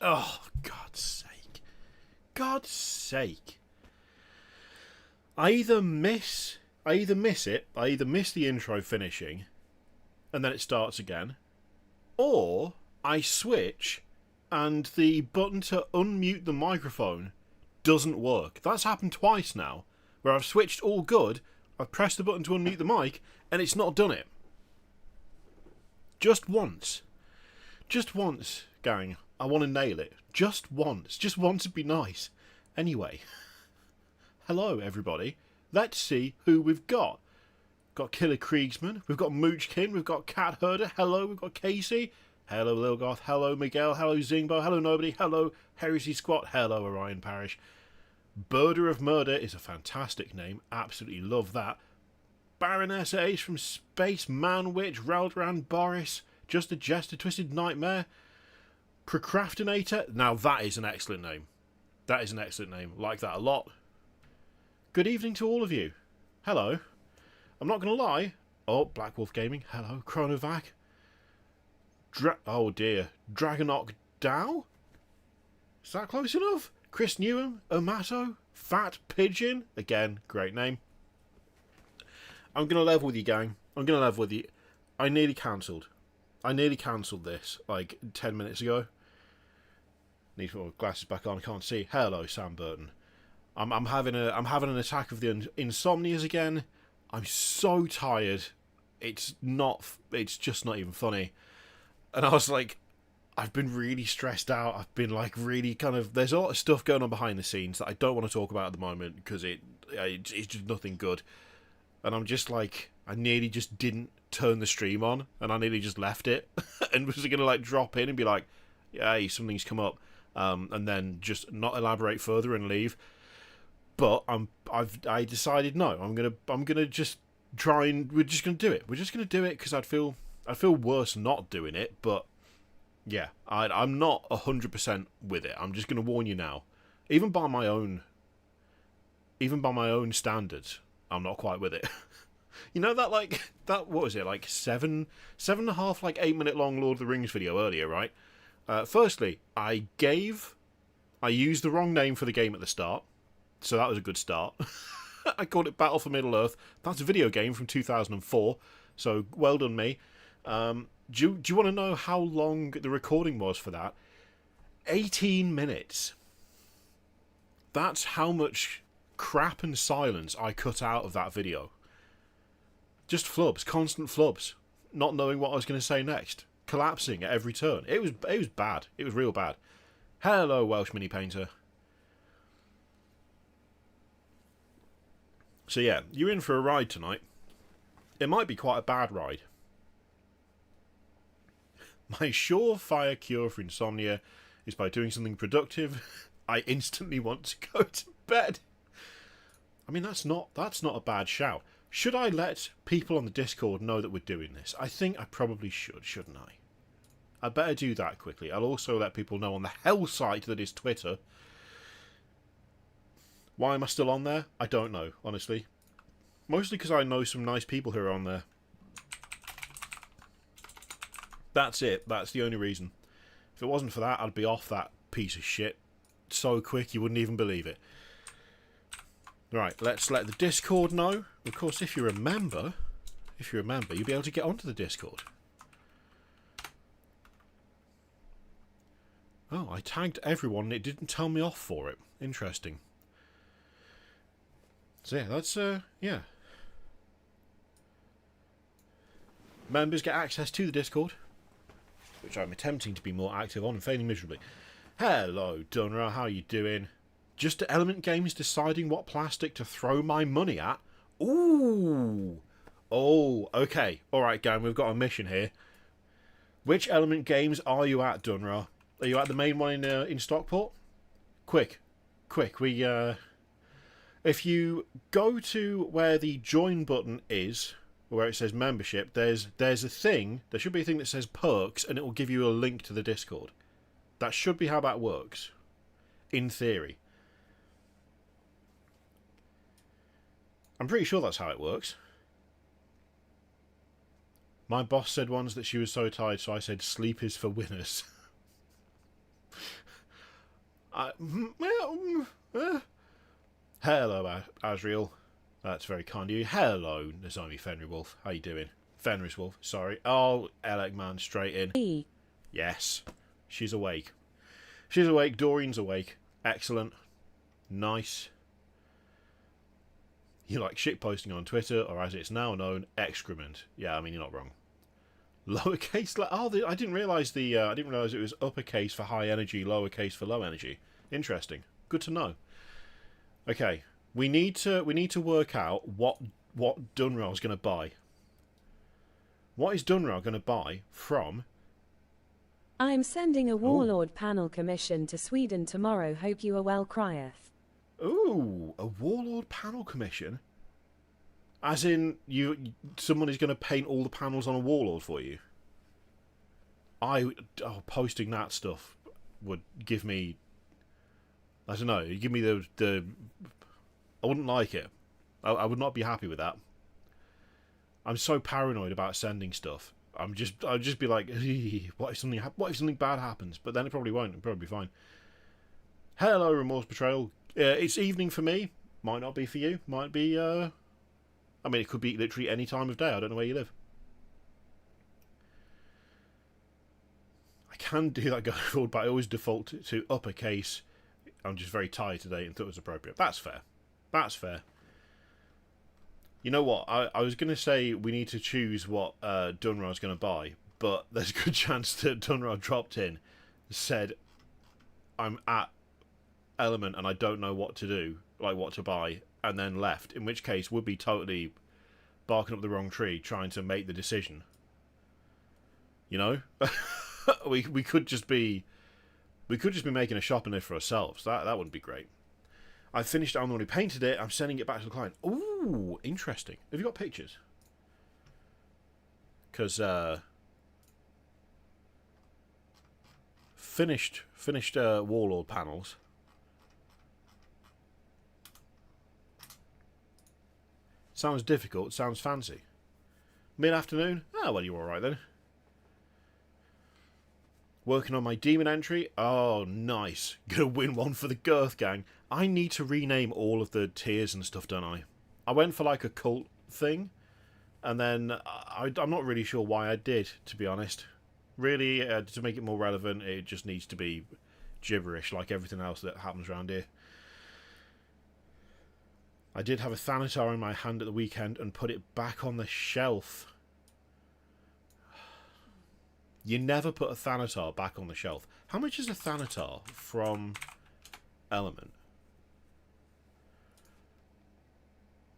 Oh, God's sake. God's sake. I either miss it, I either miss the intro finishing, and then it starts again, or I switch and the button to unmute the microphone doesn't work. That's happened twice now, where I've switched all good, I've pressed the button to unmute the mic, and it's not done it. Just once. Just once, gang. I want to nail it. Just once. Just once would be nice. Anyway. Hello, everybody. Let's see who we've got. Got Killer Kriegsman. We've got Moochkin. We've got Cat Herder. Hello, we've got Casey. Hello, Lilgoth. Hello, Miguel. Hello, Zingbo. Hello, Nobody. Hello, Heresy Squat. Hello, Orion Parish. Birder of Murder is a fantastic name. Absolutely love that. Baroness Ace from Space Man Witch. Raldran Boris. Just a Jester Twisted Nightmare. Procrastinator. Now that is an excellent name. That is an excellent name. Like that a lot. Good evening to all of you. Hello. I'm not going to lie. Oh, Black Wolf Gaming. Hello. Chronovac. Oh dear. Dragonok Dow? Is that close enough? Chris Newham. Amato. Fat Pigeon. Again, great name. I'm going to level with you, gang. I'm going to level with you. I nearly cancelled this like 10 minutes ago. Need to put my glasses back on. I can't see. Hello, Sam Burton. I'm having an attack of the insomnias again. I'm so tired. It's just not even funny. And I was like, I've been really stressed out. I've been like really there's a lot of stuff going on behind the scenes that I don't want to talk about at the moment because it's just nothing good. And I'm just like, I nearly just didn't turn the stream on, and I nearly just left it and was gonna like drop in and be like, hey, something's come up, and then just not elaborate further and leave. But I decided no, I'm gonna just try and we're just gonna do it. We're just gonna do it because I'd feel worse not doing it. But yeah, I'm not 100% with it. I'm just gonna warn you now. Even by my own standards, I'm not quite with it. You know that what was it, like 7.5, like 8-minute long Lord of the Rings video earlier, right? Firstly, I used the wrong name for the game at the start, so that was a good start. I called it Battle for Middle Earth. That's a video game from 2004, so well done me. Do you want to know how long the recording was for that? 18 minutes. That's how much crap and silence I cut out of that video. Just flubs, constant flubs, not knowing what I was going to say next, collapsing at every turn. It was bad. It was real bad. Hello, Welsh Mini Painter. So yeah, you're in for a ride tonight. It might be quite a bad ride. My surefire cure for insomnia is by doing something productive. I instantly want to go to bed. I mean, that's not a bad shout. Should I let people on the Discord know that we're doing this? I think I probably should, shouldn't I? I'd better do that quickly. I'll also let people know on the hell site that is Twitter. Why am I still on there? I don't know, honestly. Mostly because I know some nice people who are on there. That's it. That's the only reason. If it wasn't for that, I'd be off that piece of shit so quick you wouldn't even believe it. Right, let's let the Discord know. Of course, if you remember, you'll be able to get onto the Discord. Oh, I tagged everyone and it didn't tell me off for it. Interesting. So yeah, that's, yeah. Members get access to the Discord, which I'm attempting to be more active on and failing miserably. Hello, Dunra, how you doing? Just Element Games deciding what plastic to throw my money at? Ooh! Oh, okay. Alright, gang, we've got a mission here. Which Element Games are you at, Dunra? Are you at the main one in Stockport? Quick. If you go to where the join button is, where it says membership, there's a thing, there should be a thing that says perks, and it will give you a link to the Discord. That should be how that works. In theory. I'm pretty sure that's how it works. My boss said once that she was so tired, so I said sleep is for winners. Hello, Asriel. That's very kind of you. Hello, Nozomi Fenrirwolf. How you doing? Fenriswolf, sorry. Oh, Elec man, straight in. Yes. She's awake. She's awake. Doreen's awake. Excellent. Nice. You like shitposting on Twitter, or as it's now known, excrement. Yeah, I mean, you're not wrong. Lowercase. I didn't realise I didn't realise it was uppercase for high energy, lowercase for low energy. Interesting. Good to know. Okay, we need to work out what Dunral's going to buy. What is Dunral going to buy from? I'm sending a Warlord panel commission to Sweden tomorrow. Hope you are well, Crieth. Ooh, a Warlord panel commission? As in, someone is going to paint all the panels on a Warlord for you? Posting that stuff would give me... I don't know, it'd give me the... I wouldn't like it. I would not be happy with that. I'm so paranoid about sending stuff. I'd just be like, what if something bad happens? But then it probably won't. It'll probably be fine. Hello, Remorse Betrayal. It's evening for me. Might not be for you. Might be. I mean, it could be literally any time of day. I don't know where you live. I can do that going forward, but I always default to uppercase. I'm just very tired today and thought it was appropriate. That's fair. That's fair. You know what? I was going to say we need to choose what Dunrar's going to buy, but there's a good chance that Dunrar dropped in, said, I'm at Element and I don't know what to do, like what to buy, and then left, in which case would be totally barking up the wrong tree trying to make the decision. You know? we could just be making a shopping list for ourselves. That wouldn't be great. I finished it. I'm already painted it. I'm sending it back to the client. Ooh, interesting. Have you got pictures? Because finished Warlord panels. Sounds difficult. Sounds fancy. Mid-afternoon? Ah, well, you're all right then. Working on my demon entry. Oh, nice. Gonna win one for the Girth Gang. I need to rename all of the tiers and stuff, don't I? I went for like a cult thing, and then I'm not really sure why I did, to be honest. Really, to make it more relevant, it just needs to be gibberish like everything else that happens around here. I did have a Thanatar in my hand at the weekend and put it back on the shelf. You never put a Thanatar back on the shelf. How much is a Thanatar from Element?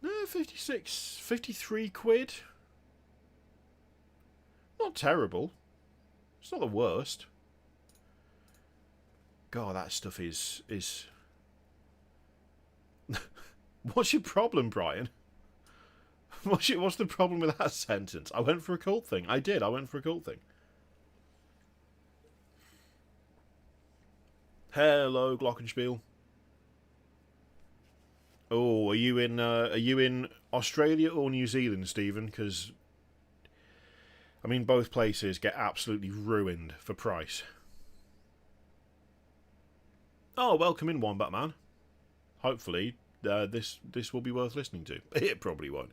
No, 53 quid. Not terrible. It's not the worst. God, that stuff is... What's your problem, Brian? What's the problem with that sentence? I went for a cult thing. I did. I went for a cult thing. Hello, Glockenspiel. Oh, are you in Australia or New Zealand, Stephen? Because I mean, both places get absolutely ruined for price. Oh, welcome in, Wombat Man. Hopefully, this will be worth listening to. It probably won't.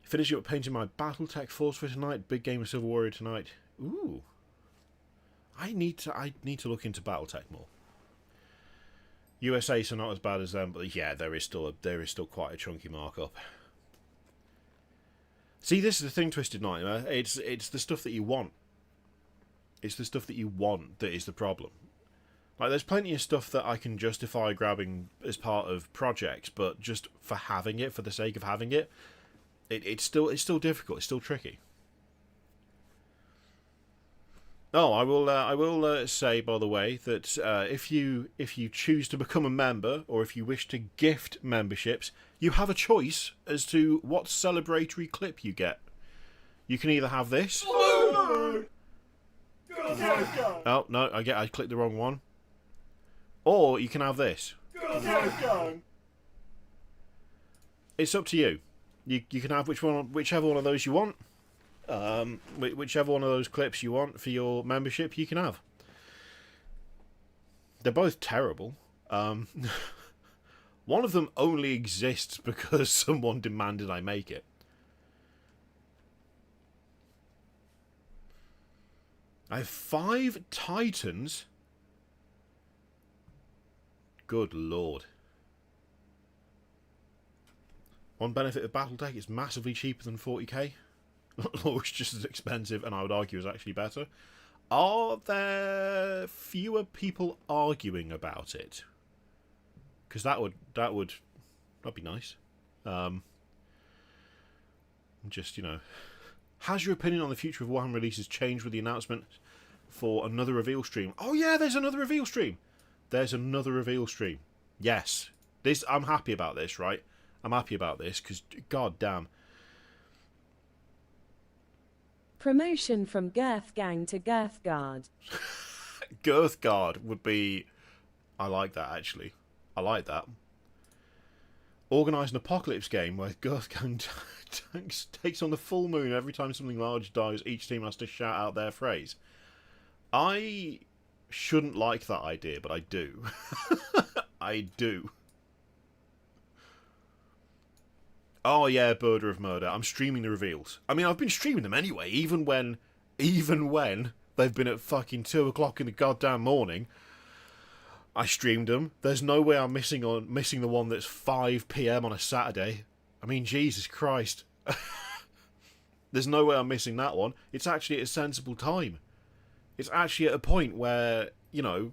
Finishing up painting my Battletech Force for tonight. Big game of Civil Warrior tonight. Ooh. I need to look into Battletech more. USA are not as bad as them, but yeah, there is still quite a chunky markup. See, this is the thing, Twisted Nightmare. It's the stuff that you want. It's the stuff that you want that is the problem. Like, there's plenty of stuff that I can justify grabbing as part of projects, but just for having it, for the sake of having it, it's still difficult. It's still tricky. Oh, I will say, by the way, that if you choose to become a member, or if you wish to gift memberships, you have a choice as to what celebratory clip you get. You can either have this. Oh no, I clicked the wrong one. Or you can have this. It's up to you. You can have whichever one of those you want. Whichever one of those clips you want for your membership, you can have. They're both terrible. One of them only exists because someone demanded I make it. I have 5 Titans. Good lord. One benefit of Battletech, it's massively cheaper than 40k. Looks just as expensive, and I would argue is actually better. Are there fewer people arguing about it? Because that'd be nice. Just, you know, has your opinion on the future of Warhammer releases changed with the announcement for another reveal stream? Oh yeah, there's another reveal stream. There's another reveal stream. Yes, I'm happy about this, right? I'm happy about this because, god damn. Promotion from Girth Gang to Girth Guard. Girth Guard would be... I like that, actually. I like that. Organise an apocalypse game where Girth Gang takes on the full moon every time something large dies. Each team has to shout out their phrase. I shouldn't like that idea, but I do. I do. Oh yeah, Birder of Murder. I'm streaming the reveals. I mean, I've been streaming them anyway, even when they've been at fucking 2 o'clock in the goddamn morning. I streamed them. There's no way I'm missing the one that's 5 PM on a Saturday. I mean, Jesus Christ. There's no way I'm missing that one. It's actually at a sensible time. It's actually at a point where, you know,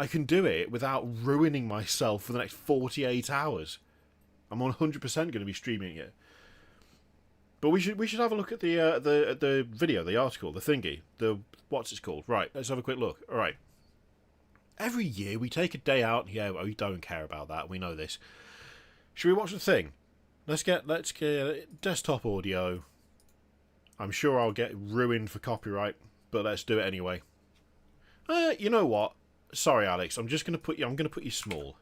I can do it without ruining myself for the next 48 hours. I'm 100% going to be streaming it. But we should have a look at the video, the article, the thingy, what's it called? Right, let's have a quick look. All right. Every year we take a day out. Yeah, well, we don't care about that. We know this. Should we watch the thing? Let's get desktop audio. I'm sure I'll get ruined for copyright, but let's do it anyway. You know what? Sorry, Alex. I'm going to put you small.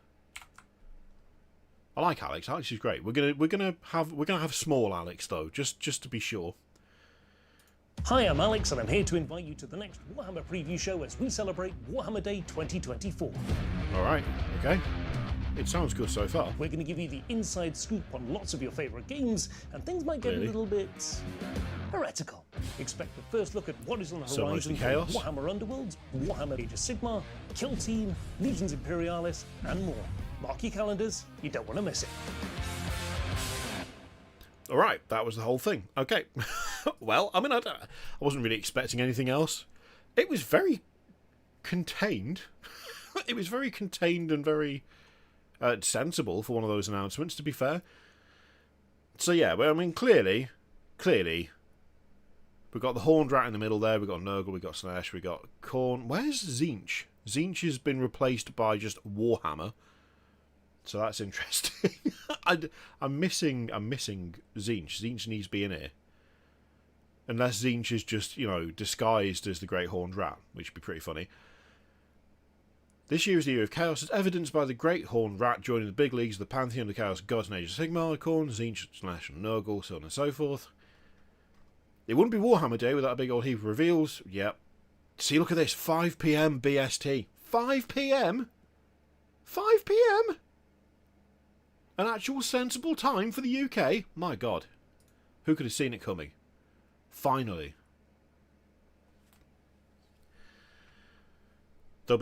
I like Alex. Alex is great. We're gonna have small Alex though, just to be sure. Hi, I'm Alex, and I'm here to invite you to the next Warhammer preview show as we celebrate Warhammer Day 2024. All right. Okay. It sounds good so far. We're going to give you the inside scoop on lots of your favourite games, and things might get a little bit heretical. Expect the first look at what is on the horizon for Warhammer Underworlds, Warhammer Age of Sigmar, Kill Team, Legions Imperialis, and more. Mark your calendars, you don't want to miss it. Alright, that was the whole thing. Okay. Well, I mean, I wasn't really expecting anything else. It was very contained. It was very contained and very sensible for one of those announcements, to be fair. So yeah, well, I mean, clearly, we've got the Horned Rat in the middle there, we've got Nurgle, we've got Slanesh, we've got Khorne. Where's Tzeentch? Tzeentch has been replaced by just Warhammer. So that's interesting. I'm missing Tzeentch. Tzeentch needs to be in here. Unless Tzeentch is just, you know, disguised as the Great Horned Rat, which would be pretty funny. This year is the year of chaos, as evidenced by the Great Horned Rat joining the big leagues of the Pantheon of the Chaos Gods and Age of Sigmar, Khorne, Tzeentch, Slanesh, and Nurgle, so on and so forth. It wouldn't be Warhammer Day without a big old heap of reveals. Yep. See, look at this. 5 PM BST. 5 PM? 5 PM? An actual sensible time for the UK? My God. Who could have seen it coming? Finally. We'll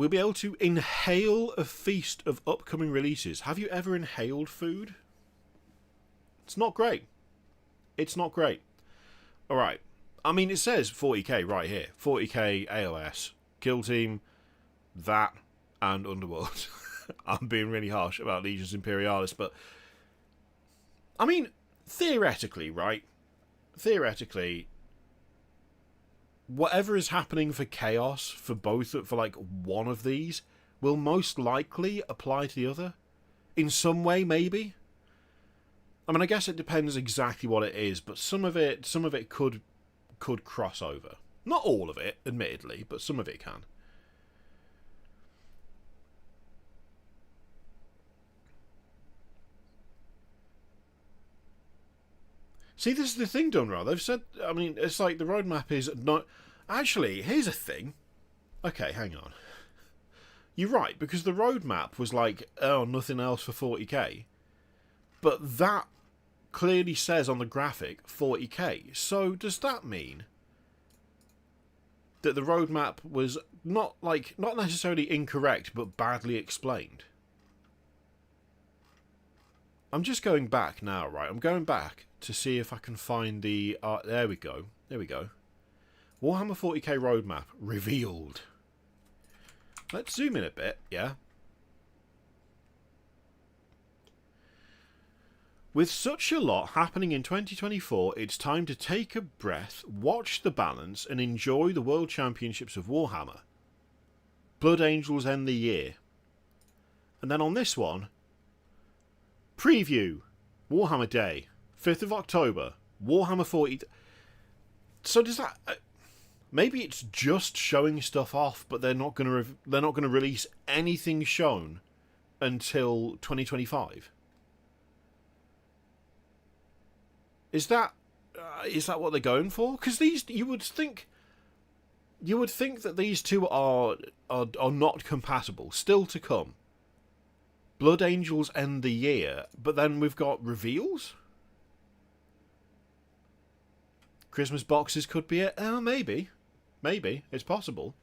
be able to inhale a feast of upcoming releases. Have you ever inhaled food? It's not great. It's not great. Alright. I mean, it says 40k right here. 40k AOS. Kill Team, that, and Underworld. I'm being really harsh about Legions Imperialis, but I mean, theoretically, right? Theoretically, whatever is happening for Chaos for like one of these will most likely apply to the other in some way, maybe. I mean, I guess it depends exactly what it is, but some of it could cross over. Not all of it, admittedly, but some of it can. See, this is the thing done right. They've said, I mean, it's like the roadmap is not... Actually, here's a thing. Okay, hang on. You're right, because the roadmap was like, oh, nothing else for 40k. But that clearly says on the graphic 40k. So does that mean that the roadmap was not necessarily incorrect, but badly explained? I'm just going back now, right? I'm going back to see if I can find the... there we go. There we go. Warhammer 40k roadmap revealed. Let's zoom in a bit, yeah? With such a lot happening in 2024, it's time to take a breath, watch the balance, and enjoy the World Championships of Warhammer. Blood Angels end the year. And then on this one... Preview. Warhammer Day. 5th of October. Warhammer 40... So does that... maybe it's just showing stuff off, but they're not going to release anything shown until 2025. Is that what they're going for? Because these, you would think that these two are not compatible. Still to come. Blood Angels end the year, but then we've got reveals. Christmas boxes could be it. Maybe it's possible.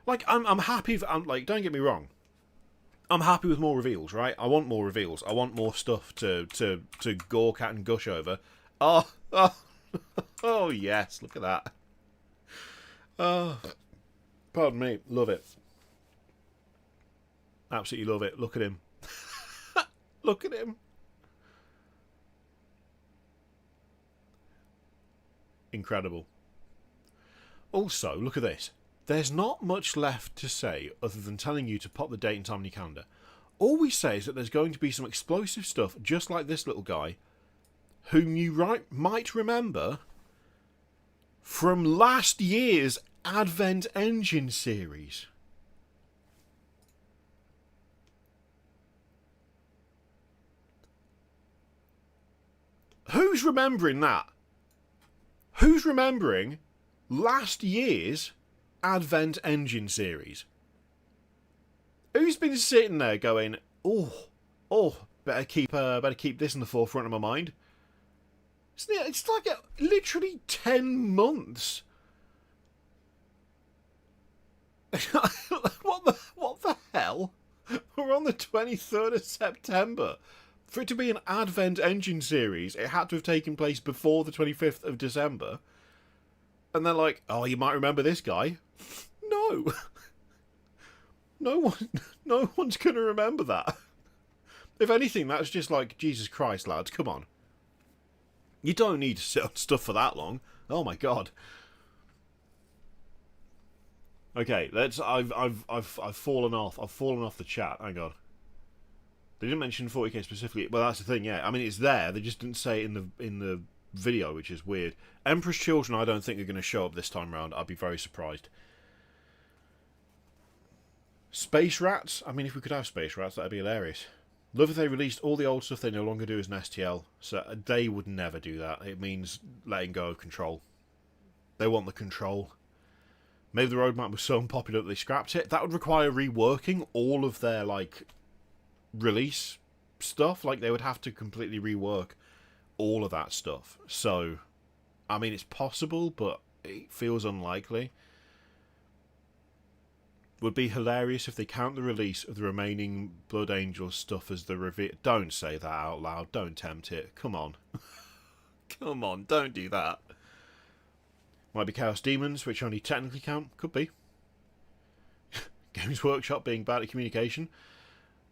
Like I'm happy. Don't get me wrong. I'm happy with more reveals, right? I want more reveals. I want more stuff to gawk at and gush over. Oh, oh yes! Look at that. Oh, pardon me. Love it. Absolutely love it. Look at him. Look at him. Incredible. Also, look at this. There's not much left to say other than telling you to pop the date and time in your calendar. All we say is that there's going to be some explosive stuff just like this little guy, whom you might remember from last year's Advent Engine series. Who's remembering that? Who's remembering last year's Advent Engine series? Who's been sitting there going, oh, better keep this in the forefront of my mind? It's like literally 10 months. What the hell? We're on the 23rd of September. For it to be an Advent Engine series, it had to have taken place before the 25th of December. And they're like, oh, you might remember this guy. No. No one's going to remember that. If anything, that's just like, Jesus Christ, lads, come on. You don't need to sit on stuff for that long. Oh my god. Okay, I've fallen off. I've fallen off the chat. Hang on. They didn't mention 40k specifically. Well, that's the thing, yeah. I mean, it's there. They just didn't say it in the video, which is weird. Emperor's Children, I don't think are going to show up this time round. I'd be very surprised. Space Rats? I mean, if we could have Space Rats, that'd be hilarious. Love if they released all the old stuff they no longer do as an STL. So they would never do that. It means letting go of control. They want the control. Maybe the roadmap was so unpopular that they scrapped it. That would require reworking all of their, like, release stuff. Like, they would have to completely rework all of that stuff. So, I mean, it's possible, but it feels unlikely. Would be hilarious if they count the release of the remaining Blood Angel stuff as the reveal. Don't say that out loud. Don't tempt it. Come on. Come on, don't do that. Might be Chaos Demons, which only technically count. Could be. Games Workshop being bad at communication.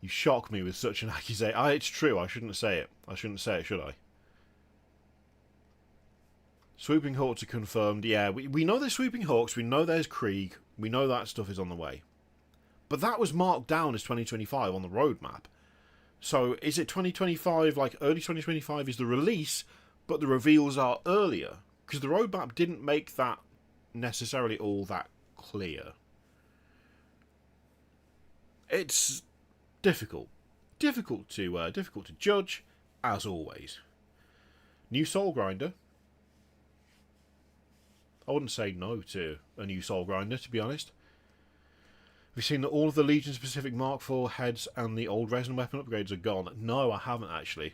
You shock me with such an accusation. It's true, I shouldn't say it. I shouldn't say it, should I? Swooping Hawks are confirmed. Yeah, we know there's Swooping Hawks. We know there's Krieg. We know that stuff is on the way. But that was marked down as 2025 on the roadmap. So is it 2025, like early 2025 is the release, but the reveals are earlier? Because the roadmap didn't make that necessarily all that clear. It's difficult to judge, as always. New Soul Grinder. I wouldn't say no to a new Soul Grinder, to be honest. Have you seen that all of the Legion-specific Mark IV heads and the old resin weapon upgrades are gone? No, I haven't, actually.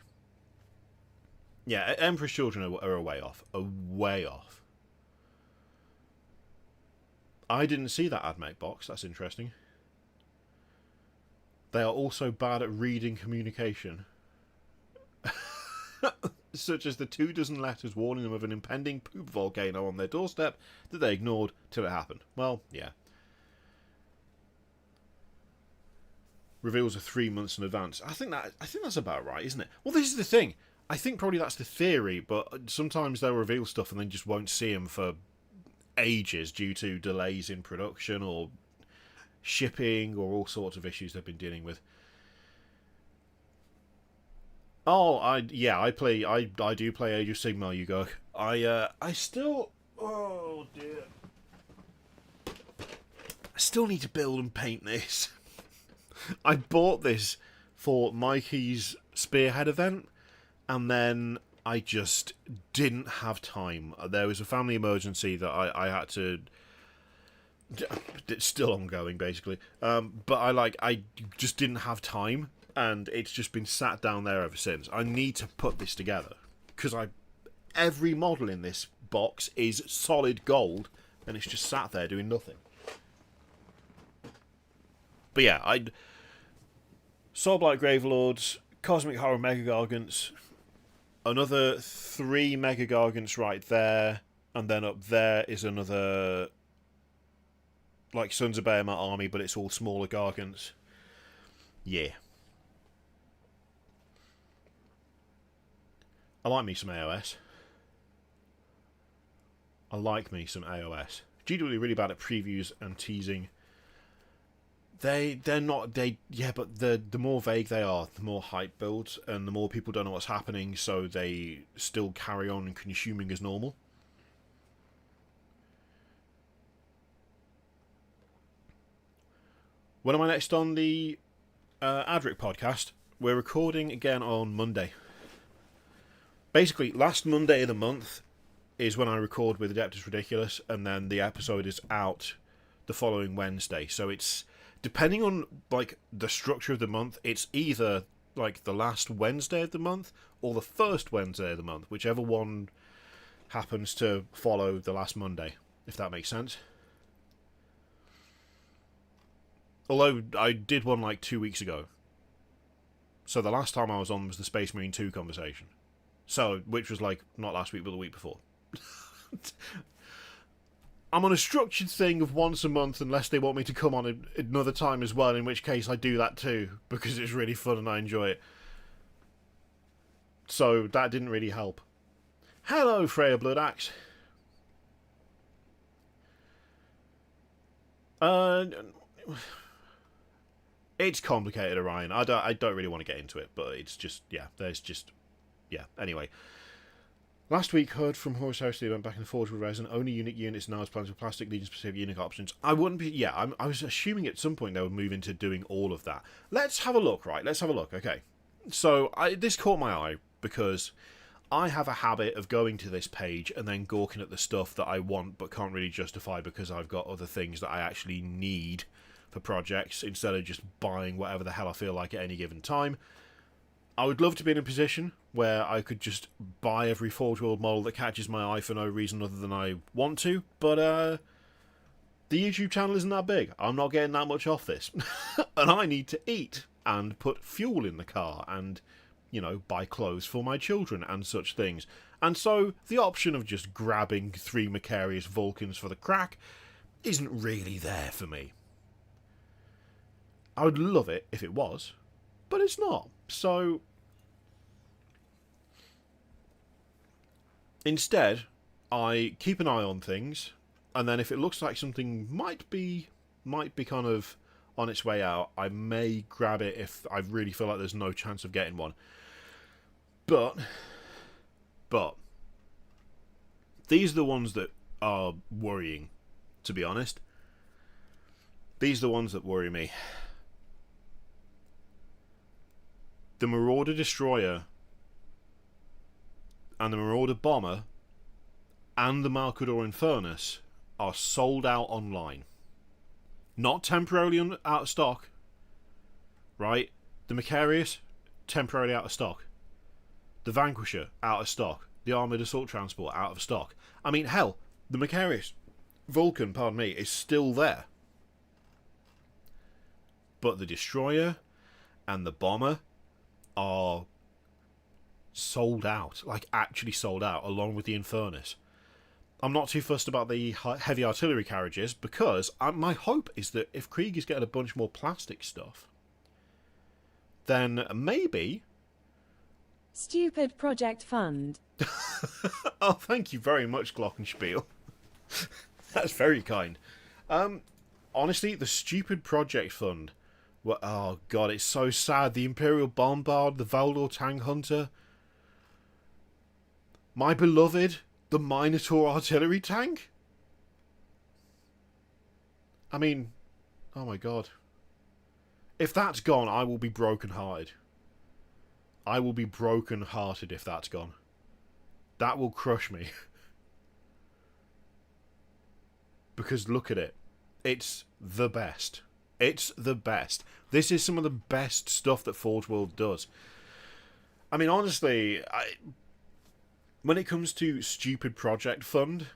Yeah, Emperor's Children are a way off. A way off. I didn't see that AdMech box. That's interesting. They are also bad at reading communication. Such as the 24 letters warning them of an impending poop volcano on their doorstep that they ignored till it happened. Well, yeah. Reveals are 3 months in advance. I think that's about right, isn't it? Well, this is the thing. I think probably that's the theory, but sometimes they'll reveal stuff and then just won't see them for ages due to delays in production or shipping or all sorts of issues they've been dealing with. Oh, I do play Age of Sigmar, you go. I still, oh dear, I still need to build and paint this. I bought this for Mikey's Spearhead event, and then I just didn't have time. There was a family emergency that I had to. It's still ongoing, basically. But I just didn't have time. And it's just been sat down there ever since. I need to put this together. Because every model in this box is solid gold. And it's just sat there doing nothing. But yeah, Soulblight Gravelords, Cosmic Horror Mega Gargants, another 3 Mega Gargants right there. And then up there is another, like, Sons of Behemoth army, but it's all smaller Gargants. Yeah. I like me some AOS. I like me some AOS. GW are really bad at previews and teasing. They're not, yeah, but the more vague they are, the more hype builds, and the more people don't know what's happening, so they still carry on consuming as normal. When am I next on the Adric podcast? We're recording again on Monday. Basically, last Monday of the month is when I record with Adeptus Ridiculous, and then the episode is out the following Wednesday. So it's, depending on, like, the structure of the month, it's either, like, the last Wednesday of the month or the first Wednesday of the month, whichever one happens to follow the last Monday, if that makes sense. Although, I did one, like, 2 weeks ago. So the last time I was on was the Space Marine 2 conversation. So, which was like, not last week, but the week before. I'm on a structured thing of once a month, unless they want me to come on another time as well, in which case I do that too, because it's really fun and I enjoy it. So, that didn't really help. Hello, Freya Bloodaxe. It's complicated, Orion. I don't really want to get into it, but it's just, yeah, yeah, anyway. Last week, heard from Horus House they went back and forth with resin. Only unique units now as plans with plastic, Legion-specific unique options. I wouldn't be... Yeah, I was assuming at some point they would move into doing all of that. Let's have a look, right? Let's have a look, okay. So, this caught my eye because I have a habit of going to this page and then gawking at the stuff that I want but can't really justify because I've got other things that I actually need for projects instead of just buying whatever the hell I feel like at any given time. I would love to be in a position where I could just buy every Forge World model that catches my eye for no reason other than I want to, but the YouTube channel isn't that big. I'm not getting that much off this. And I need to eat and put fuel in the car and, you know, buy clothes for my children and such things. And so the option of just grabbing 3 Macarius Vulcans for the crack isn't really there for me. I would love it if it was, but it's not. So instead, I keep an eye on things, and then if it looks like something might be kind of on its way out, I may grab it if I really feel like there's no chance of getting one. But these are the ones that are worrying, to be honest. These are the ones that worry me. The Marauder Destroyer and the Marauder Bomber and the Malcador Infernus are sold out online. Not temporarily out of stock, right? The Macarius, temporarily out of stock. The Vanquisher, out of stock. The Armoured Assault Transport, out of stock. I mean, hell, the Macarius Vulcan, pardon me, is still there. But the Destroyer and the Bomber are sold out. Like, actually sold out, along with the Infernus. I'm not too fussed about the heavy artillery carriages, because my hope is that if Krieg is getting a bunch more plastic stuff, then maybe... Stupid project fund. Oh, thank you very much, Glockenspiel. That's very kind. Honestly, the stupid project fund. Well, oh god, it's so sad. The Imperial Bombard, the Valdor Tank Hunter, my beloved, the Minotaur artillery tank. I mean, oh my god. If that's gone, I will be brokenhearted. I will be brokenhearted if that's gone. That will crush me. Because look at it. It's the best. It's the best. This is some of the best stuff that Forge World does. I mean, honestly, when it comes to stupid project fund,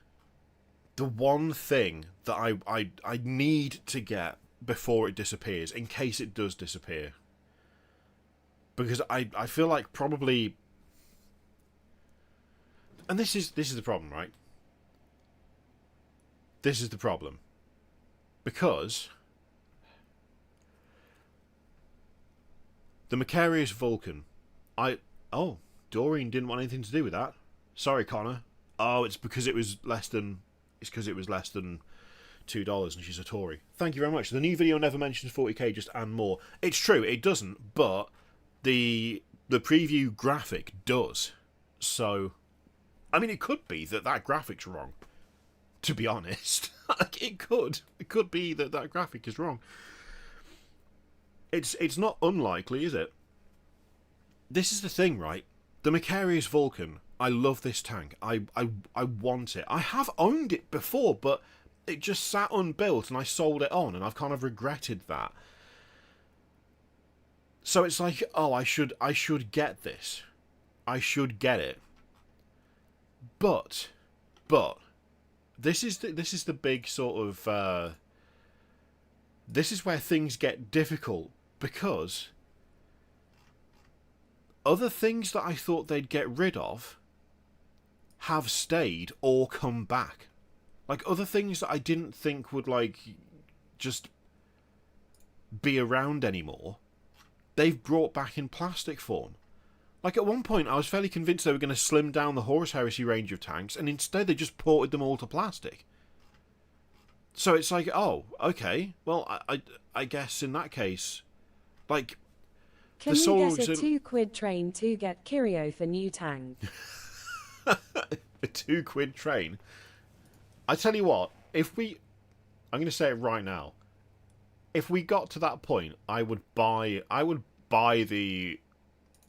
the one thing that I need to get before it disappears, in case it does disappear, because I feel like probably, and this is the problem, right? This is the problem, because the Macarius Vulcan, Doreen didn't want anything to do with that. Sorry, Connor. Oh, it's because it was less than $2 and she's a Tory. Thank you very much. The new video never mentions 40k, just and more. It's true, it doesn't, but the preview graphic does. So, I mean, it could be that graphic's wrong, to be honest. It could be that graphic is wrong. It's not unlikely, is it? This is the thing, right? The Macarius Vulcan, I love this tank. I want it. I have owned it before, but it just sat unbuilt and I sold it on, and I've kind of regretted that. So it's like, oh, I should get this. I should get it. But this is the big sort of this is where things get difficult, because other things that I thought they'd get rid of have stayed or come back. Like, other things that I didn't think would, like, just be around anymore, they've brought back in plastic form. Like, at one point, I was fairly convinced they were going to slim down the Horus Heresy range of tanks, and instead they just ported them all to plastic. So it's like, oh, okay, well, I guess in that case, like... Can you get a £2 train to get Kirio for new tank? A £2 train? I tell you what, I'm going to say it right now. If we got to that point, I would buy the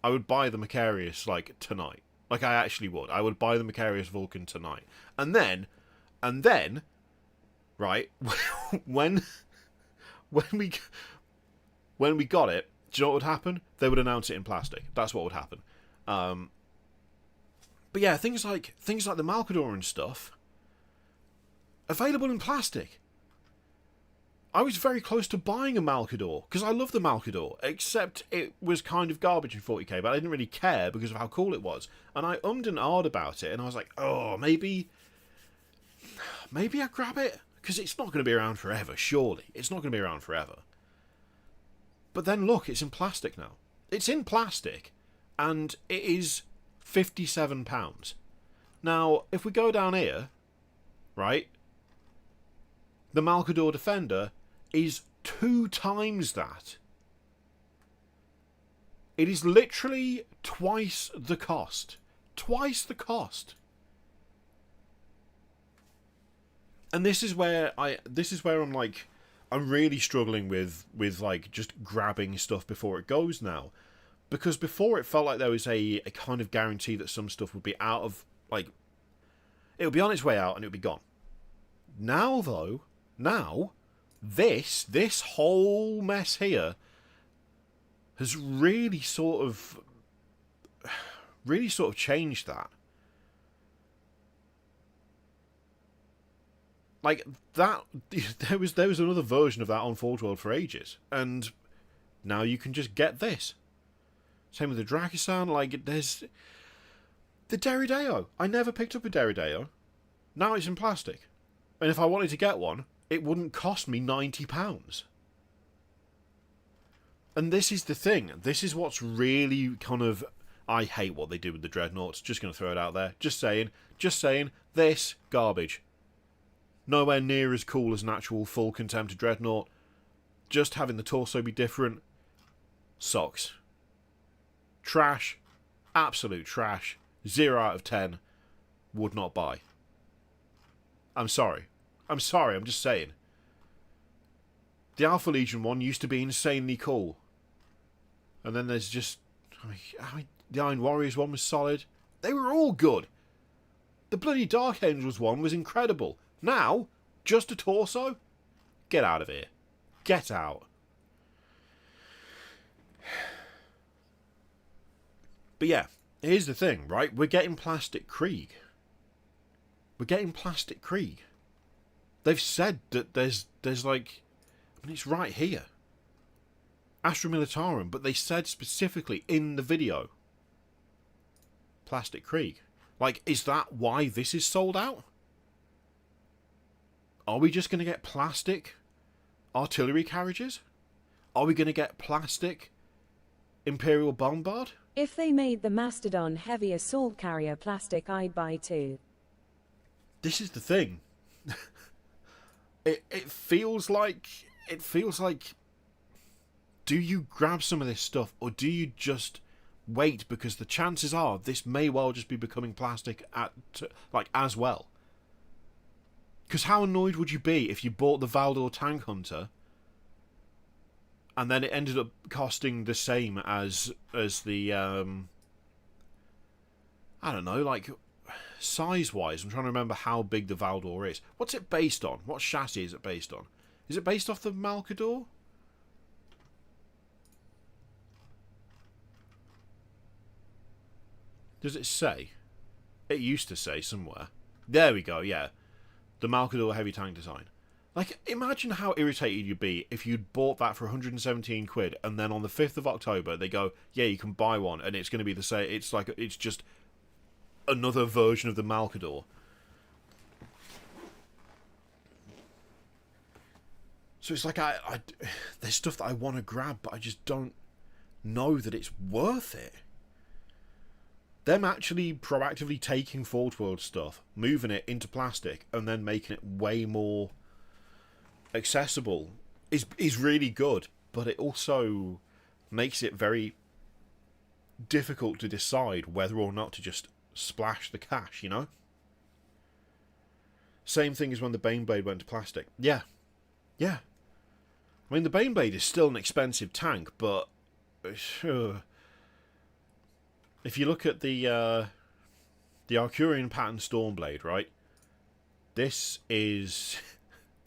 Macarius, like, tonight. Like, I actually would. I would buy the Macarius Vulcan tonight. And then, right, when we got it, do you know what would happen? They would announce it in plastic. That's what would happen. But yeah, things like the Malcador and stuff, available in plastic. I was very close to buying a Malcador, because I love the Malcador, except it was kind of garbage in 40k, but I didn't really care because of how cool it was. And I ummed and ahed about it, and I was like, oh, maybe I grab it, because it's not going to be around forever, surely. It's not going to be around forever. But then look, it's in plastic now. It's in plastic, and it is £57. Now, if we go down here, right, the Malcador Defender is 2 times that. It is literally twice the cost. Twice the cost. And this is where I'm like, I'm really struggling with like just grabbing stuff before it goes now, Because before it felt like there was a kind of guarantee that some stuff would be out of, like, it would be on its way out and it would be gone. Now, though, this whole mess here has really sort of changed that. Like, that, there was another version of that on Forge World for ages, and now you can just get this. Same with the Drakisan, like, there's the Derideo. I never picked up a Derideo. Now it's in plastic. And if I wanted to get one, it wouldn't cost me £90. And this is the thing. This is what's really kind of... I hate what they do with the Dreadnoughts. Just going to throw it out there. Just saying. This, garbage. Nowhere near as cool as an actual full Contemptor Dreadnought. Just having the torso be different. Sucks. Trash. Absolute trash. 0 out of 10. Would not buy. I'm sorry. I'm just saying. The Alpha Legion one used to be insanely cool. And then there's just... the Iron Warriors one was solid. They were all good. The bloody Dark Angels one was incredible. Now, just a torso? Get out of here. Get out. But yeah, here's the thing, right? We're getting Plastic Krieg. They've said that there's like... I mean, it's right here. Astra Militarum, but they said specifically in the video. Plastic Krieg. Like, is that why this is sold out? Are we just going to get plastic artillery carriages? Are we going to get plastic Imperial Bombard? If they made the Mastodon heavy assault carrier plastic, I'd buy too. This is the thing. It feels like... Do you grab some of this stuff, or do you just wait? Because the chances are this may well just be becoming plastic as well. Because how annoyed would you be if you bought the Valdor Tank Hunter and then it ended up costing the same as the I don't know, like size-wise. I'm trying to remember how big the Valdor is. What's it based on? What chassis is it based on? Is it based off the Malkador? Does it say? It used to say somewhere. There we go, yeah. The Malkador heavy tank design. Like, imagine how irritated you'd be if you'd bought that for 117 quid and then on the 5th of October they go, yeah, you can buy one, and it's going to be the same. It's just another version of the Malkador. So it's like, there's stuff that I want to grab, but I just don't know that it's worth it. Them actually proactively taking Forge World stuff, moving it into plastic, and then making it way more accessible is really good, but it also makes it very difficult to decide whether or not to just splash the cash, you know? Same thing as when the Baneblade went to plastic. Yeah. I mean, the Baneblade is still an expensive tank, but if you look at the Arcurian pattern Stormblade, right? This is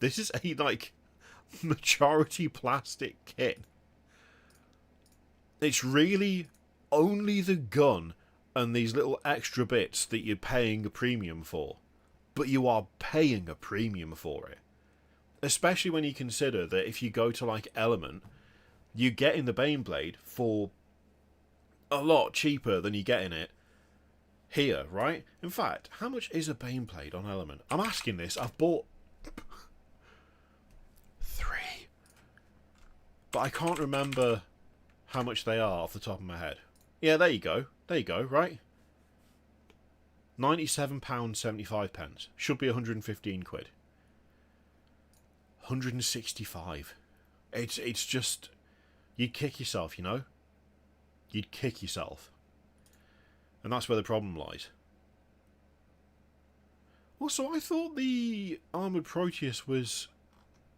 a like majority plastic kit. It's really only the gun and these little extra bits that you're paying a premium for, but you are paying a premium for it. Especially when you consider that if you go to like Element, you get in the Baneblade for a lot cheaper than you get in it here, right? In fact, how much is a Baneblade on Element? I'm asking this. I've bought 3, but I can't remember how much they are off the top of my head. Yeah, there you go, right? £97.75. Should be 115 quid. 165. It's just, you'd kick yourself, you know? You'd kick yourself. And that's where the problem lies. Also, I thought the Armoured Proteus was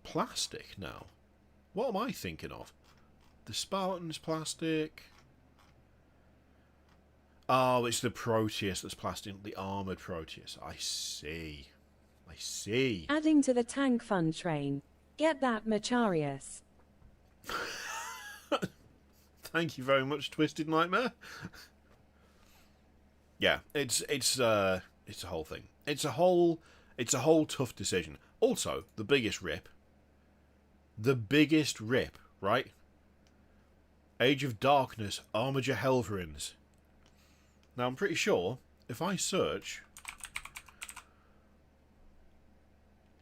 plastic now. What am I thinking of? The Spartan's plastic. Oh, it's the Proteus that's plastic, the armoured Proteus. I see. I see. Adding to the tank fun train. Get that, Macharius. Thank you very much, Twisted Nightmare. Yeah, it's a whole thing. It's a whole tough decision. Also, the biggest rip, right? Age of Darkness, Armiger Helverins. Now, I'm pretty sure if I search...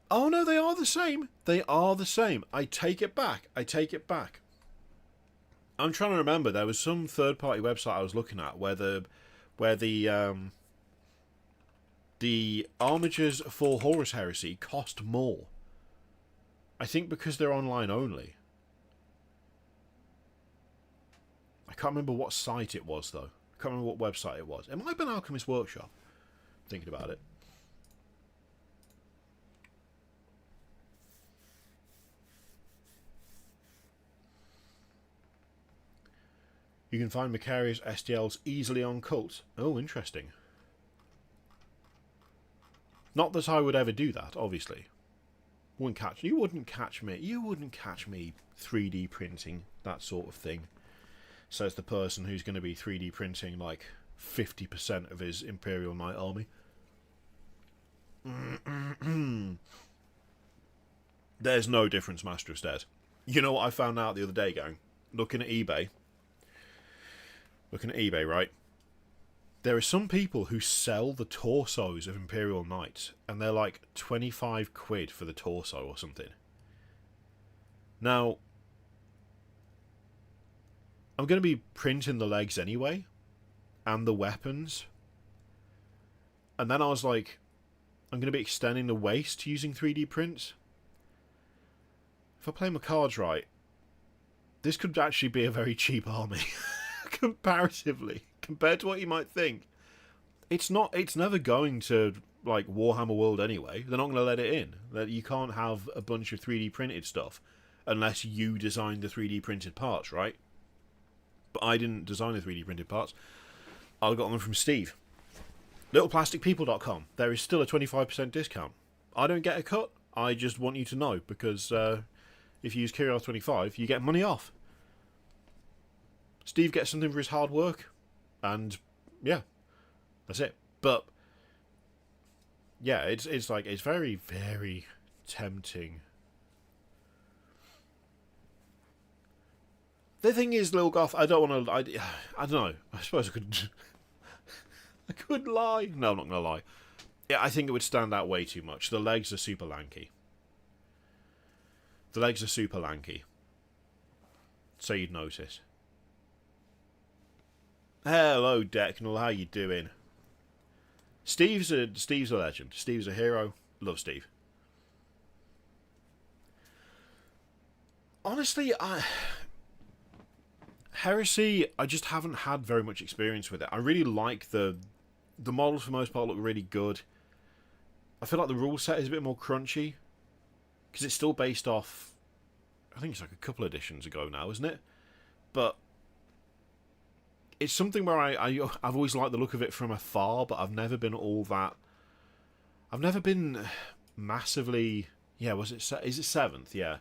Oh, no, they are the same. They are the same. I take it back. I take it back. I'm trying to remember. There was some third-party website I was looking at where the armatures for Horus Heresy cost more. I think because they're online only. I can't remember what site it was, though. I can't remember what website it was. It might have been Alchemist Workshop, thinking about it. You can find Macarius STLs easily on Cult. Oh, interesting. Not that I would ever do that, obviously. You wouldn't catch me 3D printing that sort of thing. Says the person who's going to be 3D printing like 50% of his Imperial Knight army. There's no difference, Master of Stead. You know what I found out the other day, gang? Looking at eBay, right? There are some people who sell the torsos of Imperial Knights, and they're like 25 quid for the torso or something. Now, I'm going to be printing the legs anyway, and the weapons. And then I was like, I'm going to be extending the waist using 3D prints. If I play my cards right, this could actually be a very cheap army. Comparatively, compared to what you might think. It's never going to, like, Warhammer World anyway. They're not going to let it in. That you can't have a bunch of 3D printed stuff unless you design the 3D printed parts, right? But I didn't design the 3D printed parts. I got them from Steve. LittlePlasticPeople.com. There is still a 25% discount. I don't get a cut. I just want you to know, because if you use Kyrios25, you get money off. Steve gets something for his hard work, and yeah, that's it. But yeah, it's very, very tempting. The thing is, Lil Goth, I don't want to. I don't know. I suppose I could. I could lie. No, I'm not gonna lie. Yeah, I think it would stand out way too much. The legs are super lanky. So you'd notice. Hello, Decknell. How you doing? Steve's a legend. Steve's a hero. Love Steve. Honestly, Heresy, I just haven't had very much experience with it. I really like the models for the most part look really good. I feel like the rule set is a bit more crunchy because it's still based off. I think it's like a couple editions ago now, isn't it? But it's something where I've always liked the look of it from afar, but I've never been all that. I've never been massively. Yeah, is it 7th? Yeah.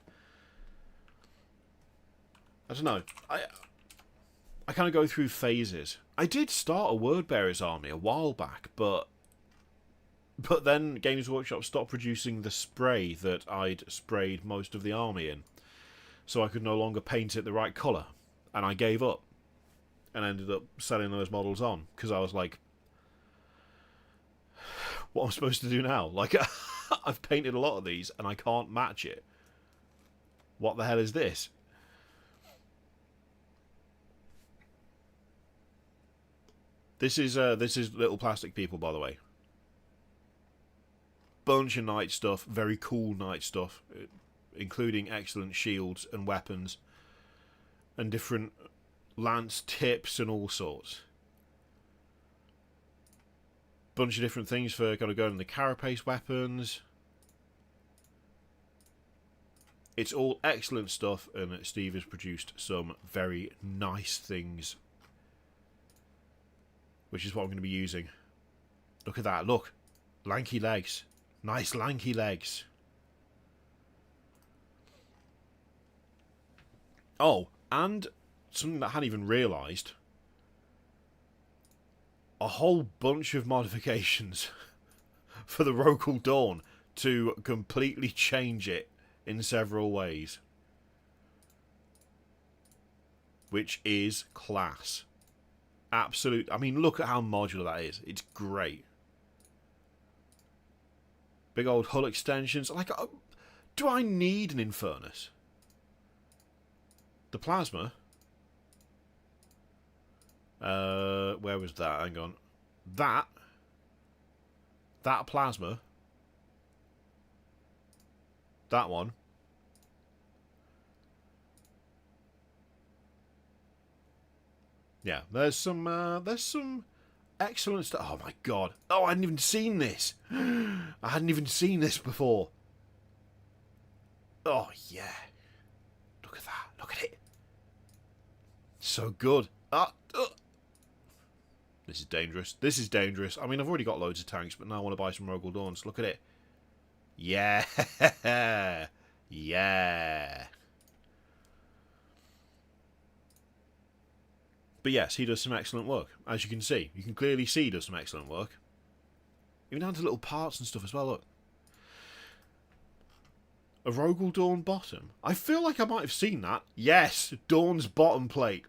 I don't know. I kind of go through phases. I did start a Wordbearer's army a while back, but then Games Workshop stopped producing the spray that I'd sprayed most of the army in, so I could no longer paint it the right colour, and I gave up, and ended up selling those models on, because I was like, what am I supposed to do now? Like, I've painted a lot of these, and I can't match it. What the hell is this? This is Little Plastic People, by the way. Bunch of knight stuff, very cool knight stuff, including excellent shields and weapons, and different lance tips and all sorts. Bunch of different things for kind of going in the carapace weapons. It's all excellent stuff, and Steve has produced some very nice things which is what I'm going to be using. Look at that, look. Lanky legs. Nice lanky legs. Oh, and something that I hadn't even realised. A whole bunch of modifications for the Rogel Dawn to completely change it in several ways. Which is class. Absolute. I mean, look at how modular that is. It's great. Big old hull extensions. Like, do I need an Infernus? The plasma. Where was that? Hang on. That plasma. That one. Yeah, there's some excellent stuff. Oh my god. Oh, I hadn't even seen this. I hadn't even seen this before. Oh yeah. Look at that. Look at it. So good. This is dangerous. This is dangerous. I mean, I've already got loads of tanks, but now I want to buy some Rogel Dawns. Look at it. Yeah. Yeah. But yes, he does some excellent work. As you can see. You can clearly see he does some excellent work. Even down to little parts and stuff as well, look. A Rogel Dawn bottom. I feel like I might have seen that. Yes, Dawn's bottom plate.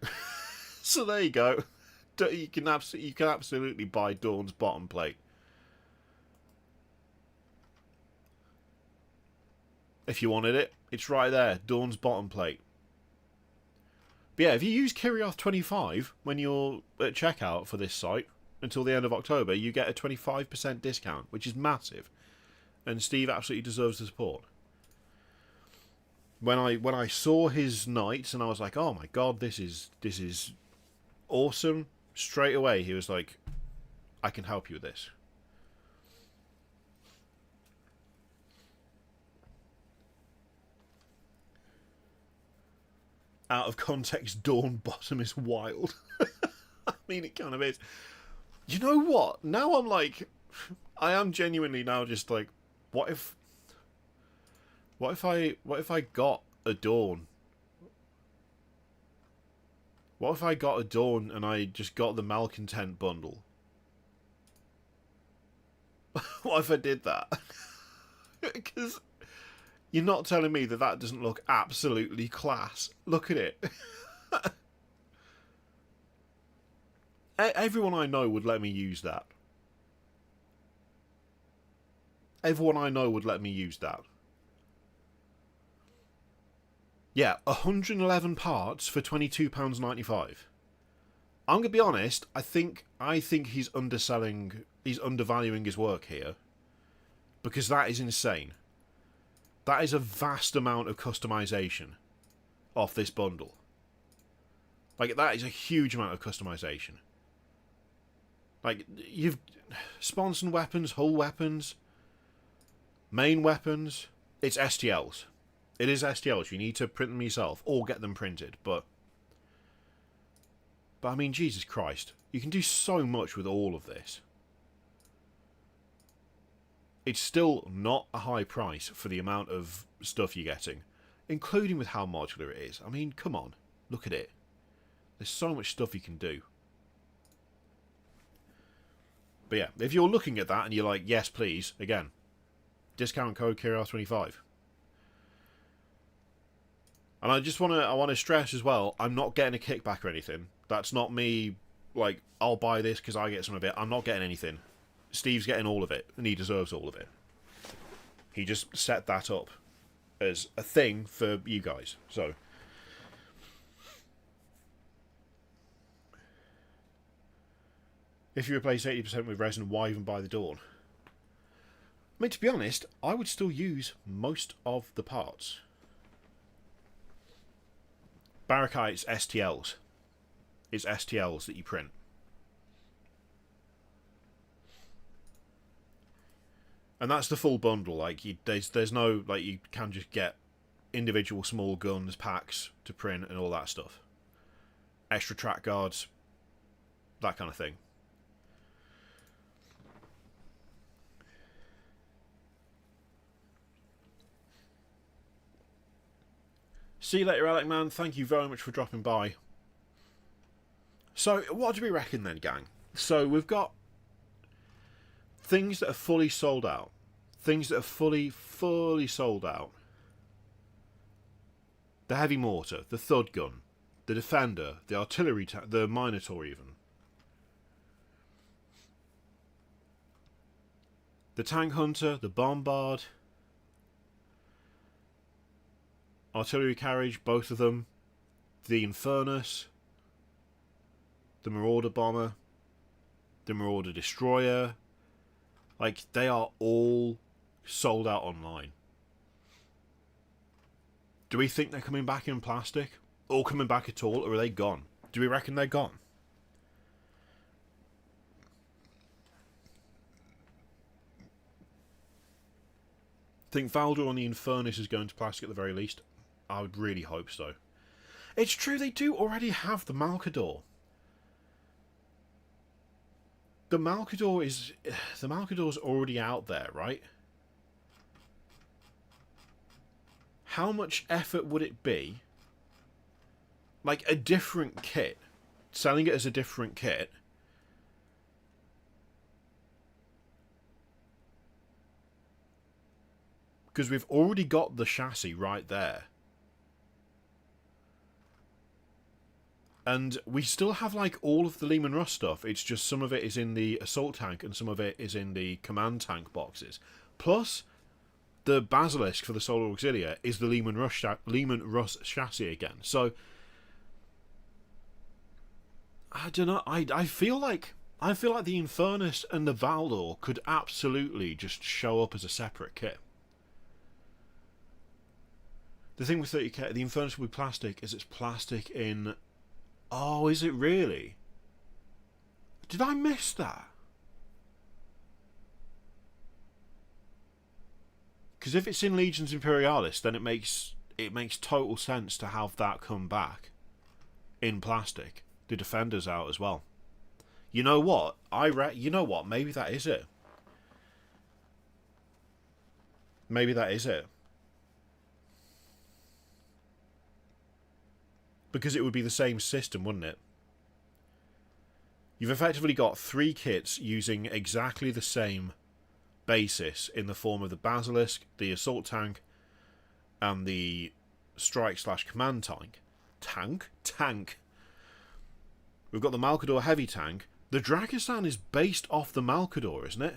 So there you go. You can absolutely buy Dawn's bottom plate. If you wanted it, it's right there. Dawn's bottom plate. But yeah, if you use Kirioth25 when you're at checkout for this site until the end of October, you get a 25% discount, which is massive. And Steve absolutely deserves the support. When I saw his knights and I was like, oh my god, this is awesome. Straight away he was like, I can help you with this. Out of context, Dawn bottom is wild. I mean, it kind of is. You know what? Now I'm like, I am genuinely now just like, what if I got a Dawn? What if I got a Dawn and I just got the Malcontent bundle? What if I did that? Because you're not telling me that that doesn't look absolutely class. Look at it. Everyone I know would let me use that. Everyone I know would let me use that. Yeah, 111 parts for £22.95. I'm gonna be honest. I think he's undervaluing his work here, because that is insane. That is a vast amount of customization off this bundle. Like, that is a huge amount of customization. Like, you've sponsored weapons, hull weapons, main weapons. It's STLs. It is STLs. You need to print them yourself or get them printed. But I mean, Jesus Christ. You can do so much with all of this. It's still not a high price for the amount of stuff you're getting, including with how modular it is. I mean, come on. Look at it. There's so much stuff you can do. But yeah, if you're looking at that and you're like, yes, please, again, discount code KIRR25. And I want to stress as well, I'm not getting a kickback or anything. That's not me, like, I'll buy this because I get some of it. I'm not getting anything. Steve's getting all of it, and he deserves all of it. He just set that up as a thing for you guys. So, if you replace 80% with resin, why even buy the Dawn? I mean, to be honest, I would still use most of the parts. Barakite's STLs. It's STLs that you print. And that's the full bundle. Like, there's no, like, you can just get individual small guns, packs to print and all that stuff. Extra track guards, that kind of thing. See you later, Alec, man. Thank you very much for dropping by. So, what do we reckon then, gang? So, we've got things that are fully sold out. Things that are fully sold out. The heavy mortar, the thud gun, the defender, the artillery, the minotaur even. The tank hunter, the bombard, artillery carriage, both of them, the infernus, the marauder bomber, the marauder destroyer. Like, they are all sold out online. Do we think they're coming back in plastic? Or coming back at all? Or are they gone? Do we reckon they're gone? Think Valdor on the Infernus is going to plastic at the very least? I would really hope so. It's true, they do already have the Malcador. The Malcador's already out there, right? How much effort would it be? Like a different kit, selling it as a different kit. Because we've already got the chassis right there. And we still have like all of the Lehman Russ stuff. It's just some of it is in the assault tank and some of it is in the command tank boxes. Plus, the Basilisk for the Solar Auxilia is the Lehman Russ chassis again. So, I don't know. I feel like the Infernus and the Valdor could absolutely just show up as a separate kit. The thing with 30k, the Infernus will be plastic, is it's plastic in... Oh, is it really? Did I miss that? Because if it's in Legions Imperialis, then it makes total sense to have that come back in plastic. The Defender's out as well. You know what? You know what? Maybe that is it. Maybe that is it. Because it would be the same system, wouldn't it? You've effectively got 3 kits using exactly the same basis in the form of the Basilisk, the Assault Tank, and the Strike/Command Tank. Tank. We've got the Malcador Heavy Tank. The Drakisan is based off the Malcador, isn't it?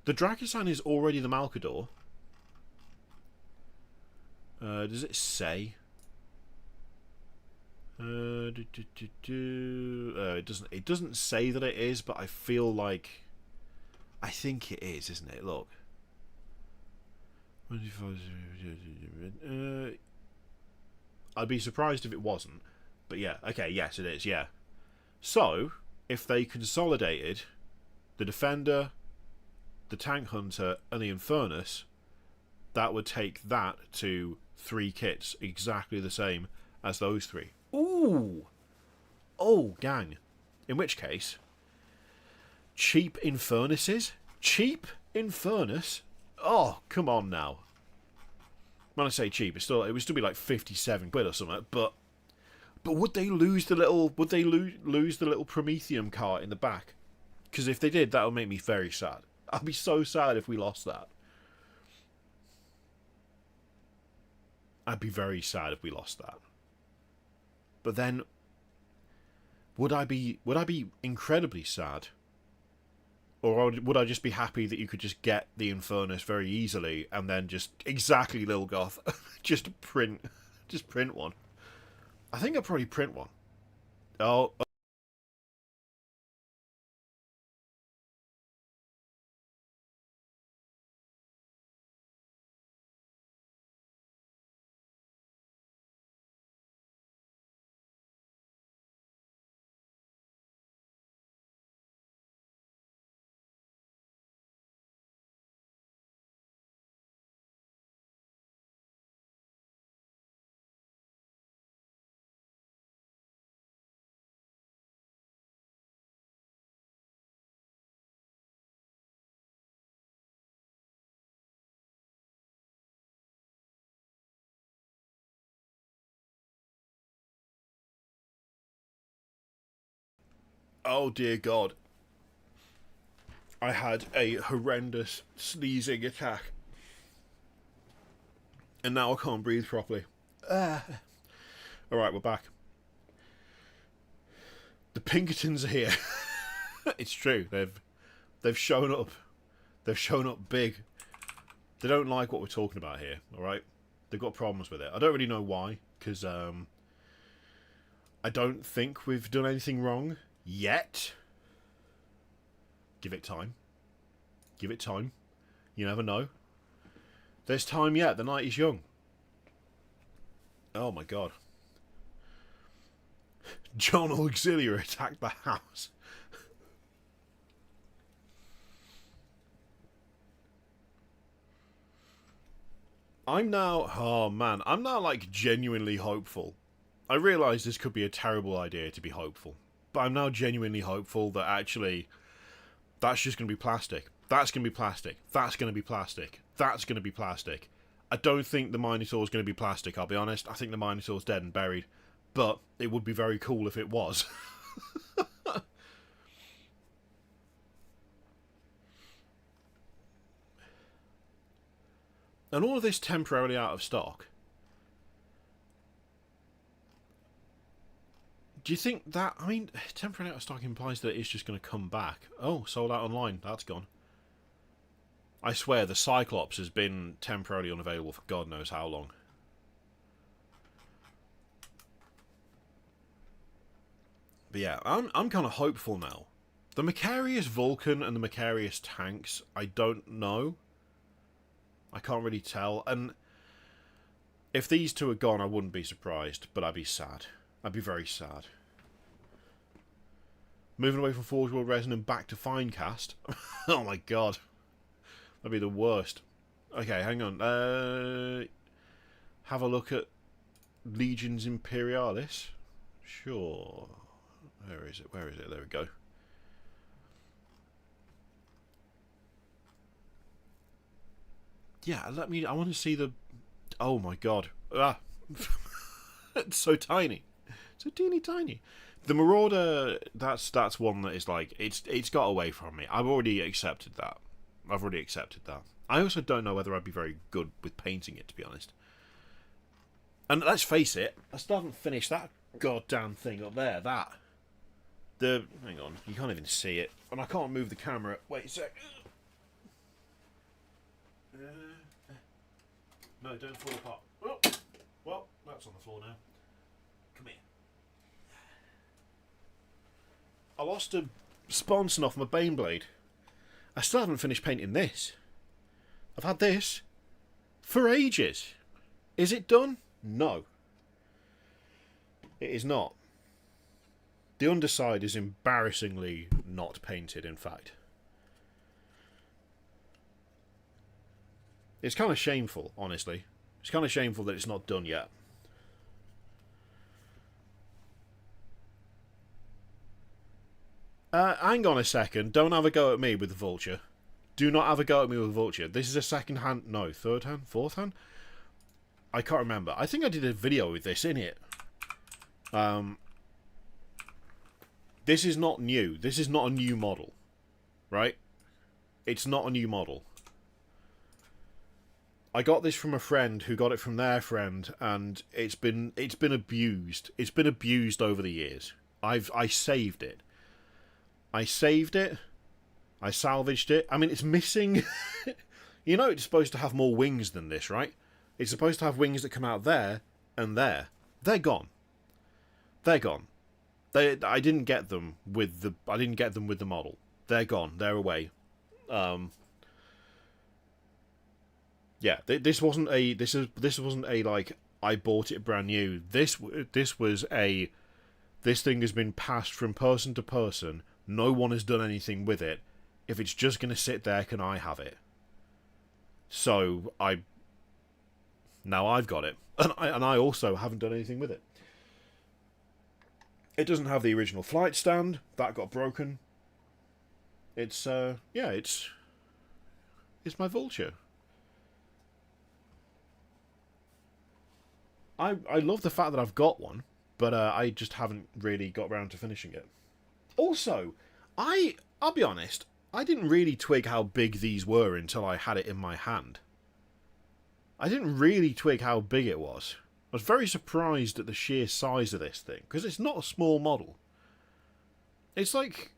The Drakisan is already the Malcador. Does it say? It doesn't say that it is, but I feel like I think it is, isn't it? Look. I'd be surprised if it wasn't. But yeah, okay, yes it is, yeah. So, if they consolidated the Defender, the Tank Hunter, and the Infernus, that would take that to 3 kits, exactly the same as those 3. Ooh! Oh, gang. In which case, cheap Infernuses? Cheap Infernus? Oh, come on now. When I say cheap, it would still be like 57 quid or something, but would they lose the little lose the little Prometheum cart in the back? Because if they did, that would make me very sad. I'd be so sad if we lost that. I'd be very sad if we lost that. But then, would I be incredibly sad? Or would I just be happy that you could just get the Infernus very easily and then just exactly Lilgoth, just print one? I think I'd probably print one. Oh. Oh dear God. I had a horrendous sneezing attack. And now I can't breathe properly. Alright, we're back. The Pinkertons are here. It's true. They've shown up. They've shown up big. They don't like what we're talking about here, alright? They've got problems with it. I don't really know why, because I don't think we've done anything wrong yet. Give it time. Give it time. You never know. There's time yet. The night is young. Oh my God. John Auxiliary attacked the house. I'm now... Oh man. I'm now like genuinely hopeful. I realise this could be a terrible idea to be hopeful. But I'm now genuinely hopeful that actually... That's just going to be plastic. That's going to be plastic. That's going to be plastic. That's going to be plastic. I don't think the Minotaur is going to be plastic, I'll be honest. I think the Minotaur's dead and buried. But it would be very cool if it was. And all of this temporarily out of stock. Do you think that... I mean, temporarily out of stock implies that it's just going to come back. Oh, sold out online. That's gone. I swear, the Cyclops has been temporarily unavailable for God knows how long. But yeah, I'm kind of hopeful now. The Macarius Vulcan and the Macarius tanks, I don't know. I can't really tell. And if these two are gone, I wouldn't be surprised. But I'd be sad. I'd be very sad. Moving away from Forge World Resin and back to Finecast. Oh my God. That'd be the worst. Okay, hang on. Have a look at Legions Imperialis. Sure. Where is it? Where is it? There we go. Yeah, let me... I want to see the... Oh my God. Ah. It's so tiny. So teeny tiny. The Marauder, that's one that is like... It's got away from me. I've already accepted that. I've already accepted that. I also don't know whether I'd be very good with painting it, to be honest. And let's face it, I still haven't finished that goddamn thing up there. That. Hang on, you can't even see it. And I can't move the camera. Wait a sec. No, don't fall apart. Oh, well, that's on the floor now. Come here. I lost a sponson off my Baneblade. I still haven't finished painting this. I've had this for ages. Is it done? No. It is not. The underside is embarrassingly not painted, in fact. It's kind of shameful, honestly. It's kind of shameful that it's not done yet. Hang on a second. Don't have a go at me with the Vulture. Do not have a go at me with the Vulture. This is a second hand... No, third hand? Fourth hand? I can't remember. I think I did a video with this in it. This is not new. This is not a new model. Right? It's not a new model. I got this from a friend who got it from their friend, and it's been abused. It's been abused over the years. I saved it. I saved it. I salvaged it. I mean, it's missing... You know it's supposed to have more wings than this, right? It's supposed to have wings that come out there and there. They're gone. They're gone. I didn't get them with the model. They're gone. They're away. Yeah, this wasn't a like I bought it brand new. This was a this thing has been passed from person to person. No one has done anything with it. If it's just going to sit there, can I have it? So now I've got it, and I also haven't done anything with it. It doesn't have the original flight stand. That got broken. It's yeah, it's my Vulture. I love the fact that I've got one, but I just haven't really got around to finishing it. Also, I'll be honest, I didn't really twig how big these were until I had it in my hand. I didn't really twig how big it was. I was very surprised at the sheer size of this thing, because it's not a small model. It's like...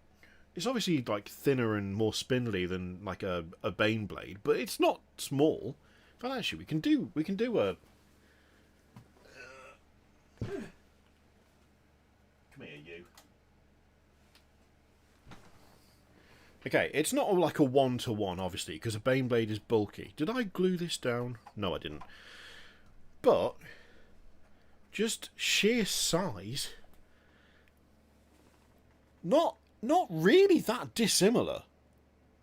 It's obviously like thinner and more spindly than like a Bane blade, but it's not small. But actually, we can do a... Come here, you. Okay, it's not like a 1-to-1, obviously, because a Bane blade is bulky. Did I glue this down? No, I didn't. But just sheer size, not really that dissimilar.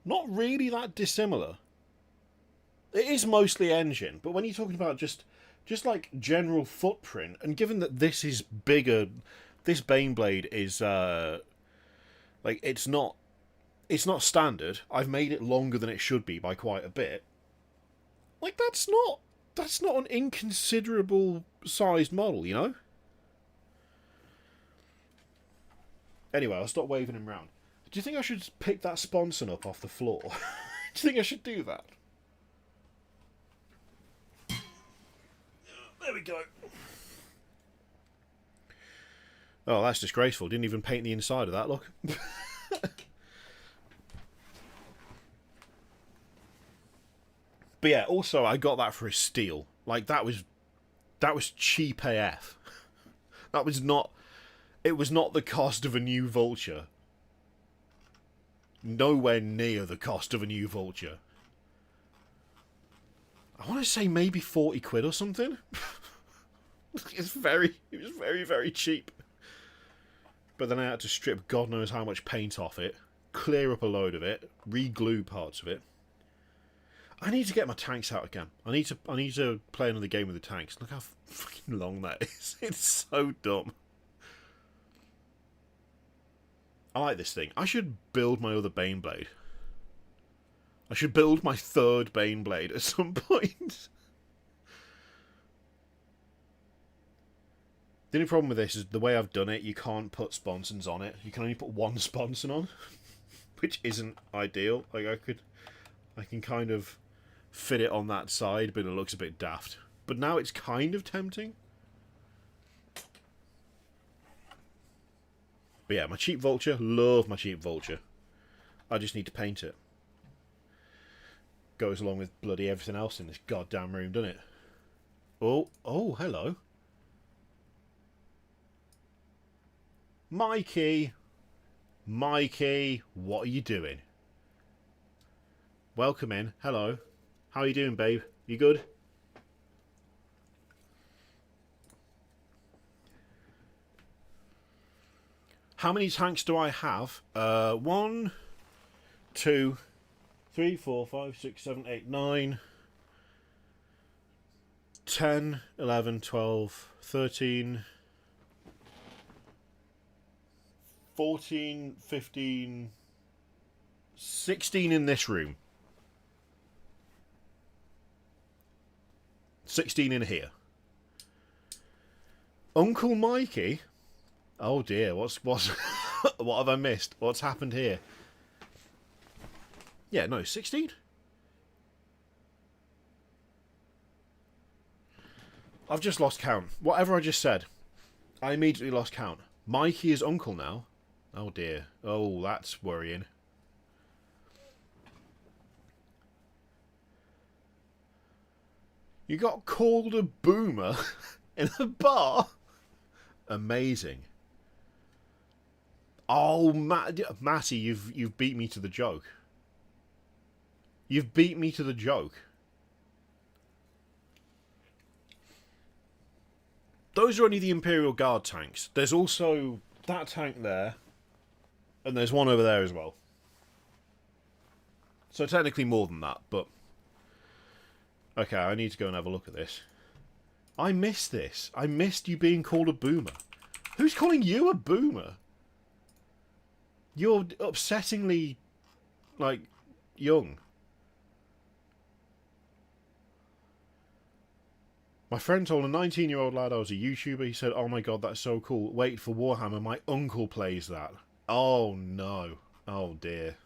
Not really that dissimilar. It is mostly engine, but when you're talking about just like general footprint, and given that this is bigger, this Bane blade is like it's not standard. I've made it longer than it should be by quite a bit. Like that's not an inconsiderable sized model, you know? Anyway, I'll stop waving him round. Do you think I should pick that sponson up off the floor? Do you think I should do that? There we go. Oh, that's disgraceful. Didn't even paint the inside of that, look. But yeah, also I got that for a steal. Like that was cheap AF. That was not... It was not the cost of a new Vulture. Nowhere near the cost of a new Vulture. I want to say maybe 40 quid or something. It was very, very cheap. But then I had to strip God knows how much paint off it, clear up a load of it, re-glue parts of it. I need to get my tanks out again. I need to play another game with the tanks. Look how fucking long that is. It's so dumb. I like this thing. I should build my other Bane blade. I should build my third Bane blade at some point. The only problem with this is the way I've done it, you can't put sponsons on it. You can only put one sponson on, which isn't ideal. Like I can kind of fit it on that side, but it looks a bit daft. But now it's kind of tempting. But yeah, my cheap Vulture, love my cheap Vulture. I just need to paint it. Goes along with bloody everything else in this goddamn room, doesn't it? Oh, hello. Mikey, what are you doing? Welcome in. Hello. How are you doing, babe? You good? How many tanks do I have? 1, 2, 3, 4, 5, 6, 7, 8, 9, 10, 11, 12, 13, 14, 15, 16 in this room. 16 in here. Uncle Mikey? Oh dear, what's what have I missed? What's happened here? Yeah, no, 16? I've just lost count. Whatever I just said, I immediately lost count. Mikey is uncle now? Oh dear. Oh, that's worrying. You got called a boomer in a bar? Amazing. Oh, Matty, you've beat me to the joke. You've beat me to the joke. Those are only the Imperial Guard tanks. There's also that tank there, and there's one over there as well. So technically more than that, but... Okay, I need to go and have a look at this. I missed this. I missed you being called a boomer. Who's calling you a boomer? You're upsettingly, like, young. My friend told a 19-year-old lad I was a YouTuber. He said, oh my god, that's so cool. Wait for Warhammer. My uncle plays that. Oh, no. Oh, dear.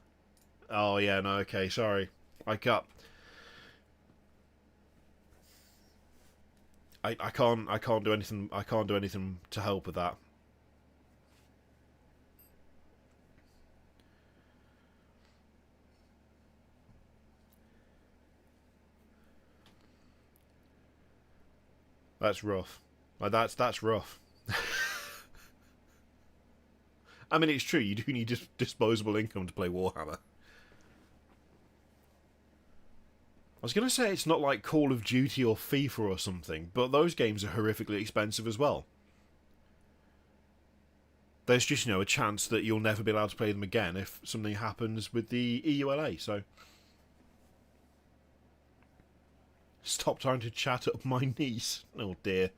Oh, yeah, no, okay, sorry. I can't do anything. I can't do anything to help with that. That's rough. Like that's rough. I mean, it's true. You do need disposable income to play Warhammer. I was going to say it's not like Call of Duty or FIFA or something, but those games are horrifically expensive as well. There's just, a chance that you'll never be allowed to play them again if something happens with the EULA, so... Stop trying to chat up my niece. Oh dear.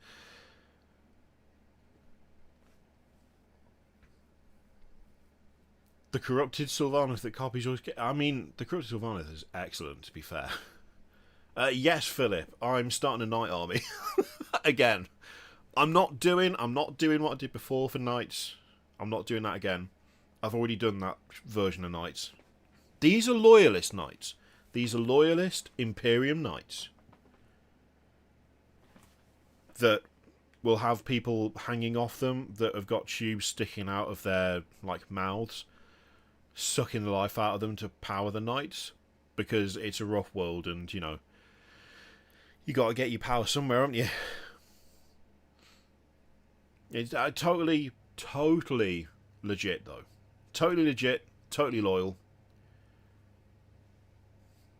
The Corrupted Sylvanas that copies yours... I mean, the Corrupted Sylvanas is excellent, to be fair. Yes, Philip, I'm starting a Knight army. Again. I'm not doing what I did before for Knights. I'm not doing that again. I've already done that version of Knights. These are Loyalist Knights. These are Loyalist Imperium Knights. That will have people hanging off them that have got tubes sticking out of their, mouths, sucking the life out of them to power the Knights. Because it's a rough world and, you got to get your power somewhere, haven't you? It's totally legit, though. Totally legit, totally loyal.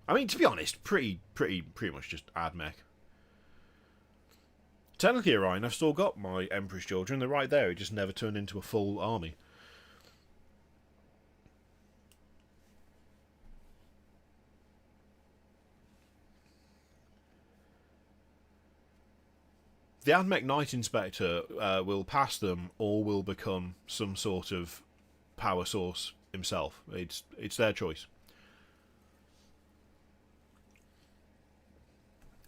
I mean, to be honest, pretty much just ad mech. Technically, Orion, I've still got my Emperor's Children. They're right there. It just never turned into a full army. The AdMech Knight Inspector will pass them or will become some sort of power source himself. It's their choice.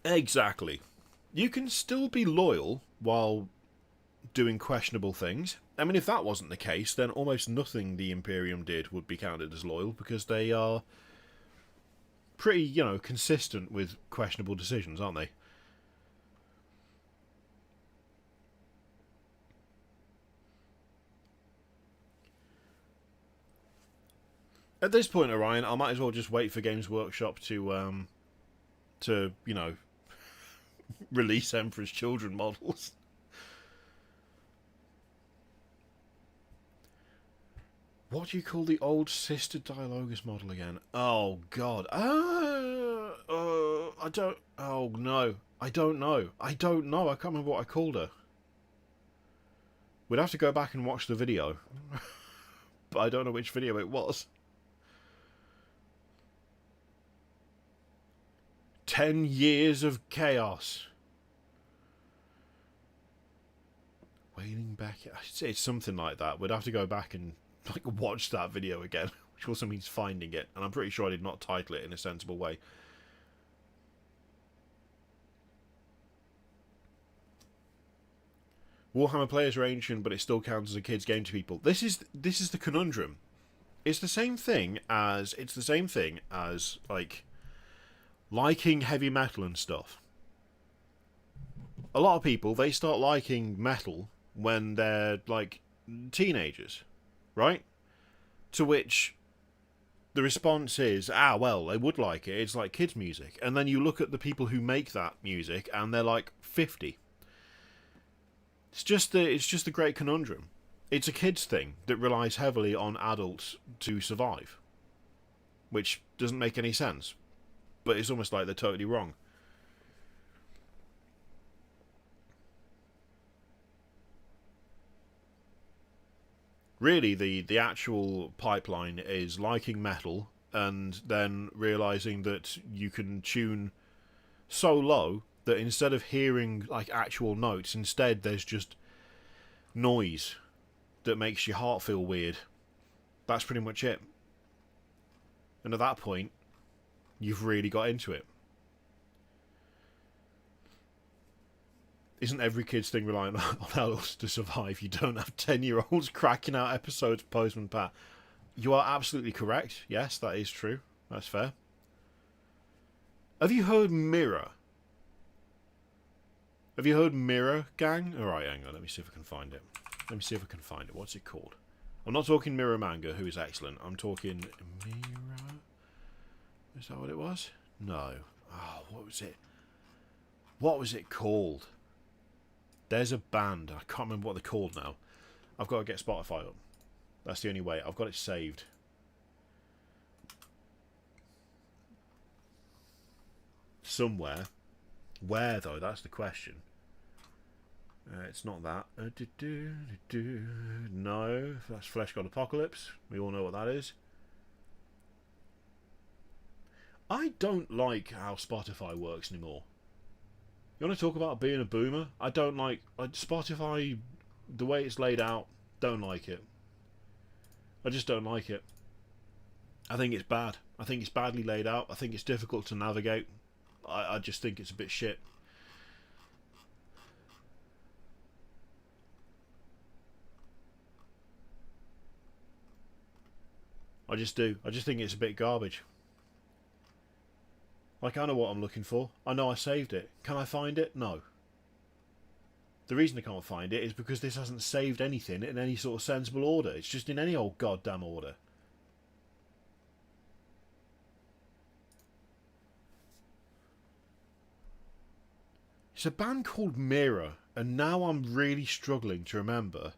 Exactly. You can still be loyal while doing questionable things. I mean, if that wasn't the case, then almost nothing the Imperium did would be counted as loyal, because they are pretty, consistent with questionable decisions, aren't they? At this point, Orion, I might as well just wait for Games Workshop to release Emperor's Children models. What do you call the old Sister Dialogus model again? Oh, God. I don't... Oh, no. I don't know. I can't remember what I called her. We'd have to go back and watch the video. But I don't know which video it was. 10 years of chaos. Wailing back. It's something like that. We'd have to go back and watch that video again, which also means finding it. And I'm pretty sure I did not title it in a sensible way. Warhammer players are ancient, but it still counts as a kid's game to people. This is the conundrum. It's the same thing as liking heavy metal and stuff. A lot of people, they start liking metal when they're, teenagers, right? To which the response is, well, they would like it. It's like kids' music. And then you look at the people who make that music, and they're 50. It's just the great conundrum. It's a kids' thing that relies heavily on adults to survive. Which doesn't make any sense. But it's almost like they're totally wrong. Really, the actual pipeline is liking metal and then realising that you can tune so low that instead of hearing actual notes, instead there's just noise that makes your heart feel weird. That's pretty much it. And at that point, you've really got into it. Isn't every kid's thing relying on adults to survive? You don't have 10-year-olds cracking out episodes of Postman Pat. You are absolutely correct. Yes, that is true. That's fair. Have you heard Mirror? Have you heard Mirror, gang? Alright, hang on. Let me see if I can find it. What's it called? I'm not talking Mirror Manga, who is excellent. I'm talking Mirror. Is that what it was? No. Oh, what was it? What was it called? There's a band. I can't remember what they're called now. I've got to get Spotify up. That's the only way. I've got it saved. Somewhere. Where, though? That's the question. It's not that. No. That's Flesh God Apocalypse. We all know what that is. I don't like how Spotify works anymore. You want to talk about being a boomer? I don't like Spotify, the way it's laid out, don't like it. I just don't like it. I think it's bad. I think it's badly laid out. I think it's difficult to navigate. I just think it's a bit shit. I just do. I just think it's a bit garbage. Like, I know what I'm looking for. I know I saved it. Can I find it? No. The reason I can't find it is because this hasn't saved anything in any sort of sensible order. It's just in any old goddamn order. It's a band called Mirror, and now I'm really struggling to remember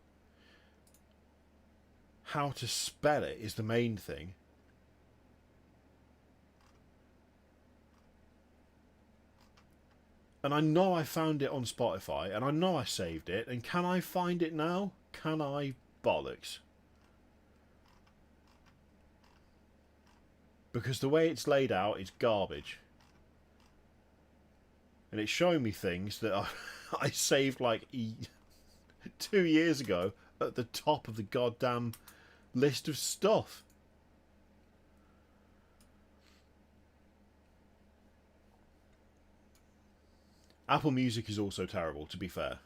how to spell it is the main thing. And I know I found it on Spotify, and I know I saved it, and can I find it now? Can I? Bollocks. Because the way it's laid out is garbage. And it's showing me things that I saved like 2 years ago at the top of the goddamn list of stuff. Apple Music is also terrible, to be fair.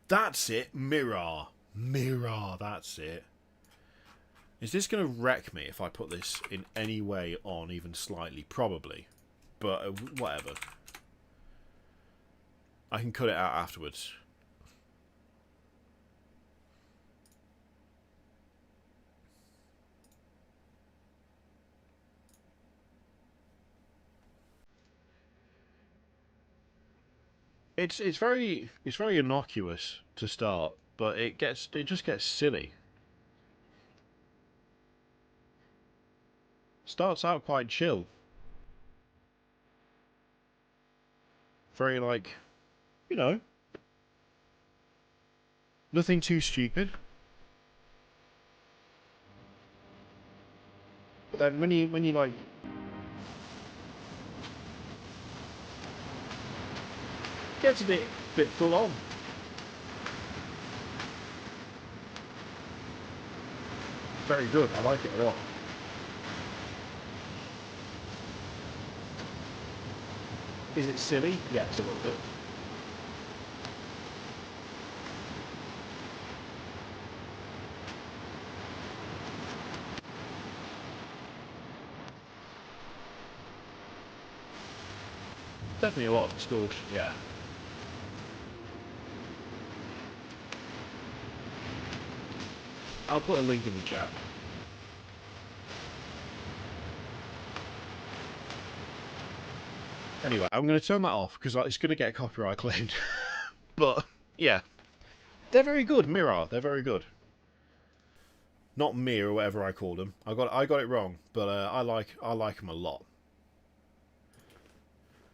That's it. Mirror. Mirror, that's it. Is this going to wreck me if I put this in any way on, even slightly? Probably. But whatever. I can cut it out afterwards. It's very innocuous to start, but it just gets silly. Starts out quite chill. Very like, you know, nothing too stupid. But then when you like gets a bit full on. Very good. I like it a lot. Is it silly? Yes, a little bit. Definitely a lot of distortion, yeah. I'll put a link in the chat. Anyway, I'm going to turn that off because it's going to get copyright claimed. But yeah, they're very good. Mirror, they're very good. Not Mir or whatever I called them. I got it wrong, but I like them a lot.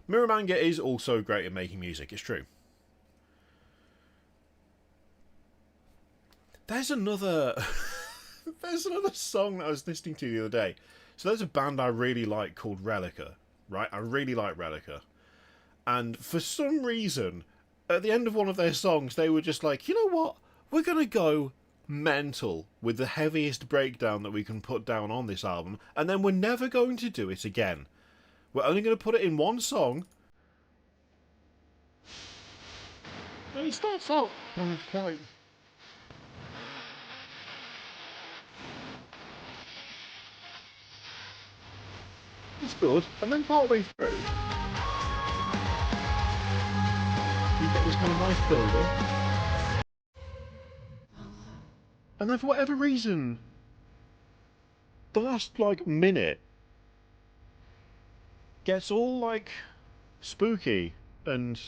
Mirror Manga is also great at making music. It's true. There's another song that I was listening to the other day. So there's a band I really like called Relica. Right, I really like Relica, and for some reason, at the end of one of their songs, they were just like, you know what? We're gonna go mental with the heaviest breakdown that we can put down on this album, and then we're never going to do it again. We're only going to put it in one song. No, it's not fault. It's good, and then partway through, you get this kind of nice build-up, and then for whatever reason, the last like minute gets all like spooky, and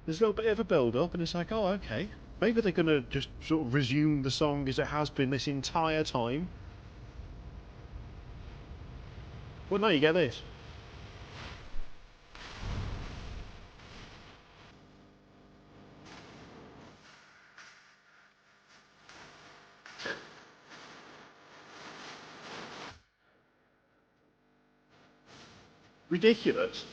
there's a little bit of a build-up, and it's like, oh, okay, maybe they're gonna just sort of resume the song as it has been this entire time. Well, no, you get this. Ridiculous.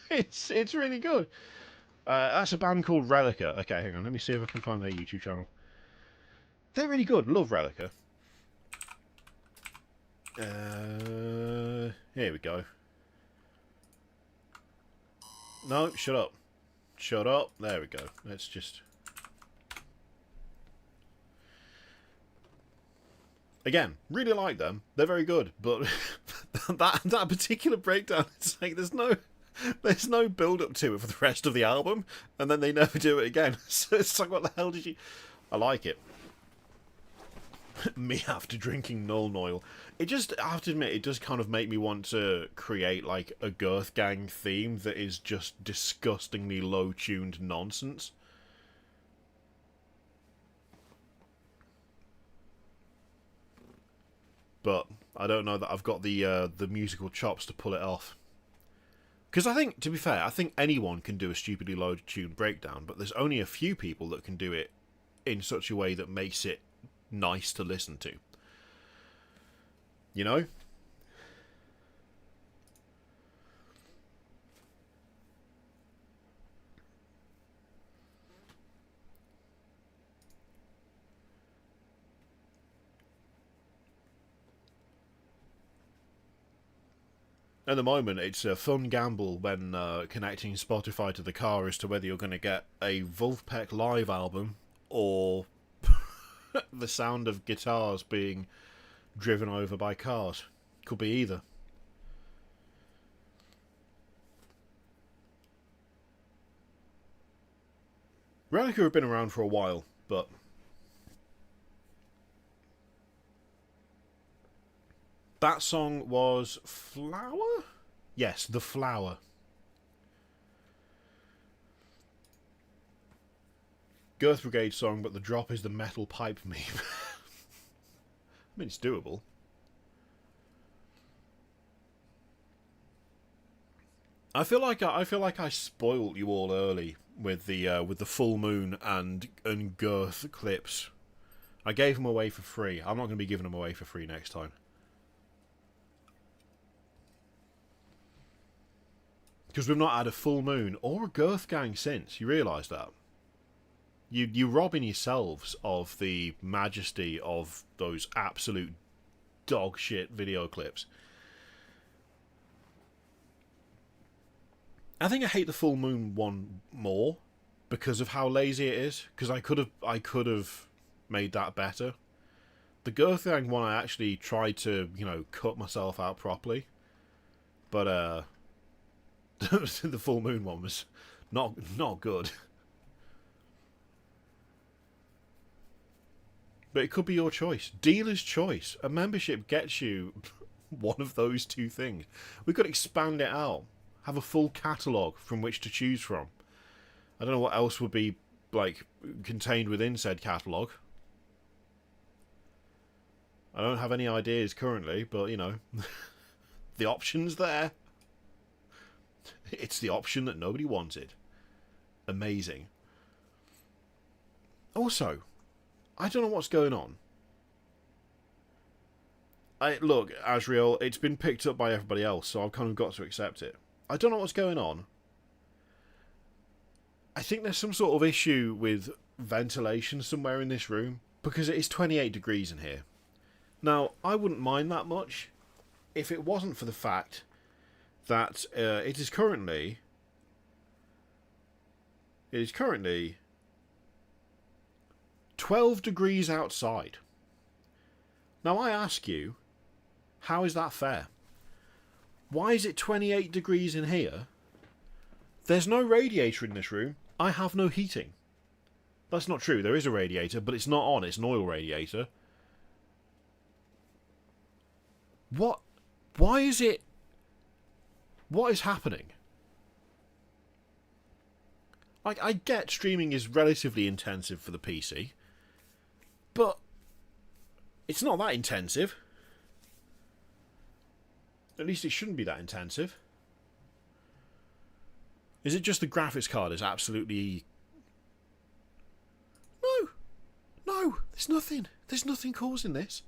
It's really good. That's a band called Relica. Okay, hang on, let me see if I can find their YouTube channel. They're really good. Love Relica. Here we go. No, shut up. Shut up. There we go. Let's just... Again, really like them. They're very good, but that particular breakdown, it's like there's no build up to it for the rest of the album, and then they never do it again. So it's like, what the hell did you... I like it. Me after drinking Null Noil. It just, I have to admit, it does kind of make me want to create like a Girth Gang theme that is just disgustingly low-tuned nonsense. But I don't know that I've got the musical chops to pull it off. Because I think, to be fair, I think anyone can do a stupidly low-tuned breakdown, but there's only a few people that can do it in such a way that makes it nice to listen to. You know? At the moment, it's a fun gamble when connecting Spotify to the car as to whether you're going to get a Wolfpack live album or the sound of guitars being driven over by cars. Could be either. Relica have been around for a while, but that song was Flower? Yes, The Flower. Girth Brigade song, but the drop is the metal pipe meme. I mean, it's doable. I feel like I spoilt you all early with the full moon and Girth clips. I gave them away for free. I'm not going to be giving them away for free next time. Because we've not had a full moon or a Girth Gang since. You realise that? You're robbing yourselves of the majesty of those absolute dog shit video clips. I think I hate the full moon one more because of how lazy it is. Because I could have made that better. The Girth Gang one, I actually tried to, you know, cut myself out properly. But the full moon one was not good. But it could be your choice. Dealer's choice. A membership gets you one of those two things. We could expand it out. Have a full catalogue from which to choose from. I don't know what else would be, like, contained within said catalogue. I don't have any ideas currently, but, you know, the option's there. It's the option that nobody wanted. Amazing. Also, I don't know what's going on. Look, Asriel, it's been picked up by everybody else, so I've kind of got to accept it. I don't know what's going on. I think there's some sort of issue with ventilation somewhere in this room, because it is 28 degrees in here. Now, I wouldn't mind that much if it wasn't for the fact that it is currently 12 degrees outside. Now, I ask you, how is that fair? Why is it 28 degrees in here? There's no radiator in this room. I have no heating. That's not true. There is a radiator, but it's not on. It's an oil radiator. What? Why is it... What is happening? Like, I get streaming is relatively intensive for the PC, but it's not that intensive. At least it shouldn't be that intensive. Is it just the graphics card is absolutely... No, there's nothing. There's nothing causing this.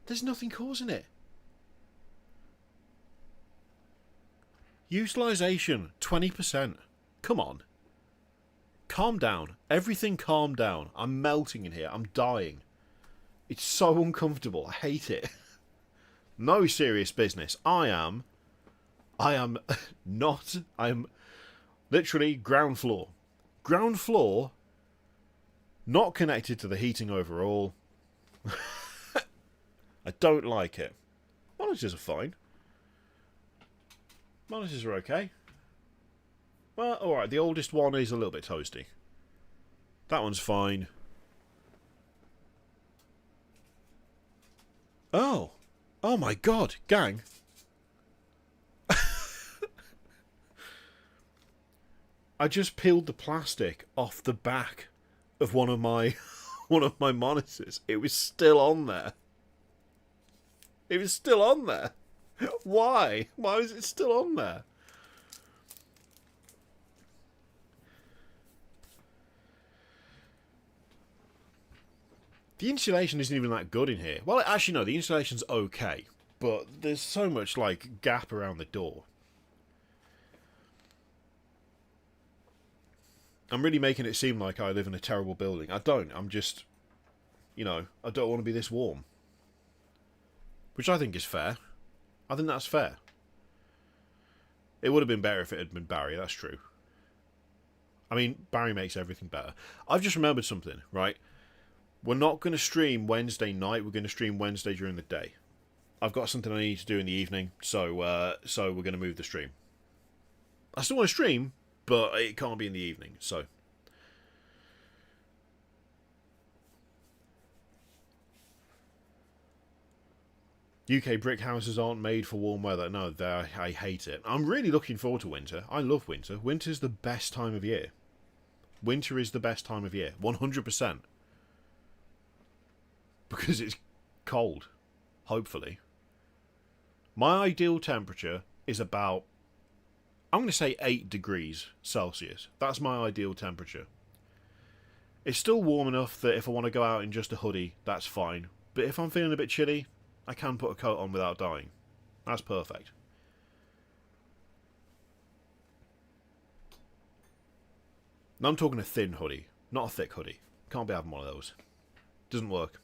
There's nothing causing it. Utilization, 20%. Come on. Calm down. Everything calm down. I'm melting in here. I'm dying. It's so uncomfortable. I hate it. No serious business. I am not. I'm literally ground floor. Ground floor, not connected to the heating overall. I don't like it. Monitors are fine. Monitors are okay. Well, alright, the oldest one is a little bit toasty. That one's fine. Oh! Oh my god, gang! I just peeled the plastic off the back of one of my monitors. It was still on there. It was still on there. Why? Why is it still on there? The insulation isn't even that good in here. Well, actually, no, the insulation's okay. But there's so much, like, gap around the door. I'm really making it seem like I live in a terrible building. I don't. I'm just, you know, I don't want to be this warm. Which I think is fair. I think that's fair. It would have been better if it had been Barry, that's true. I mean, Barry makes everything better. I've just remembered something, right? We're not going to stream Wednesday night, we're going to stream Wednesday during the day. I've got something I need to do in the evening, so we're going to move the stream. I still want to stream, but it can't be in the evening, so... UK brick houses aren't made for warm weather. No, I hate it. I'm really looking forward to winter. I love winter. Winter's the best time of year. Winter is the best time of year. 100%. Because it's cold. Hopefully. My ideal temperature is about... I'm going to say 8 degrees Celsius. That's my ideal temperature. It's still warm enough that if I want to go out in just a hoodie, that's fine. But if I'm feeling a bit chilly, I can put a coat on without dying. That's perfect. Now I'm talking a thin hoodie, not a thick hoodie. Can't be having one of those. Doesn't work.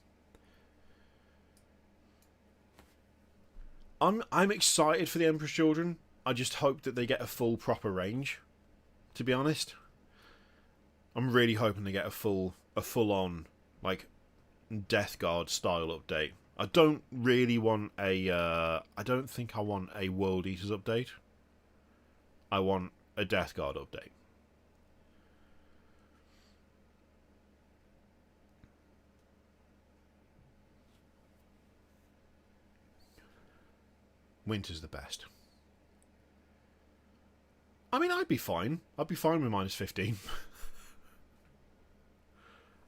I'm excited for the Emperor's Children. I just hope that they get a full proper range. To be honest, I'm really hoping they get a full on like Death Guard style update. I don't really want a... I don't think I want a World Eaters update. I want a Death Guard update. Winter's the best. I mean, I'd be fine. I'd be fine with minus 15.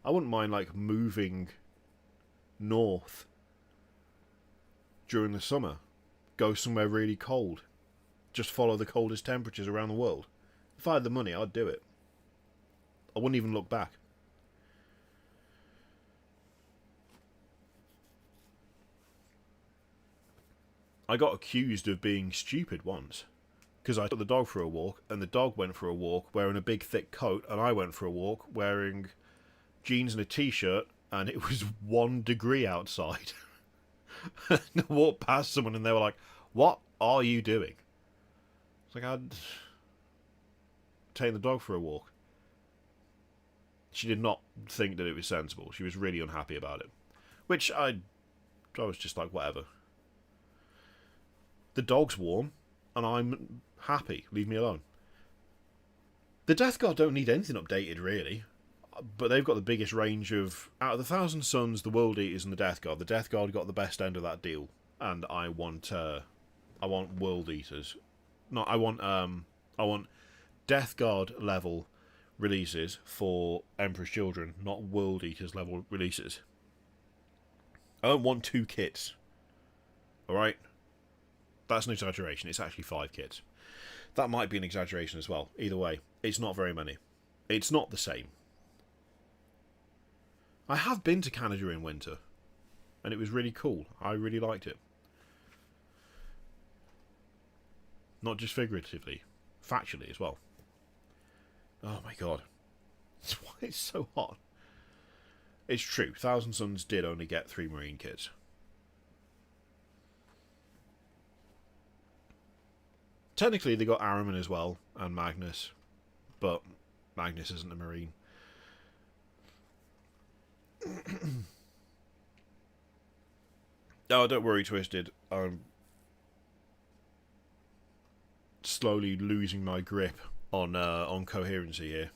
I wouldn't mind, like, moving north during the summer. Go somewhere really cold. Just follow the coldest temperatures around the world. If I had the money, I'd do it. I wouldn't even look back. I got accused of being stupid once. Because I took the dog for a walk, and the dog went for a walk wearing a big thick coat, and I went for a walk wearing jeans and a t-shirt, and it was 1 degree outside. And I walked past someone and they were like, "What are you doing?" It's like, I'd taken the dog for a walk. She did not think that it was sensible. She was really unhappy about it. Which I was just like, whatever. The dog's warm, and I'm happy. Leave me alone. The Death Guard don't need anything updated, really. But they've got the biggest range of... Out of the Thousand Suns, the World Eaters, and the Death Guard got the best end of that deal. And I want World Eaters. No, I want Death Guard level releases for Emperor's Children, not World Eaters level releases. I don't want 2 kits. Alright? That's an exaggeration. It's actually 5 kits. That might be an exaggeration as well. Either way, it's not very many. It's not the same. I have been to Canada in winter, and it was really cool. I really liked it. Not just figuratively, factually as well. Oh my god. That's why it's so hot. It's true, Thousand Suns did only get 3 Marine kits. Technically they got Araman as well, and Magnus, but Magnus isn't a Marine. Oh, don't worry, Twisted. I'm slowly losing my grip on coherency here.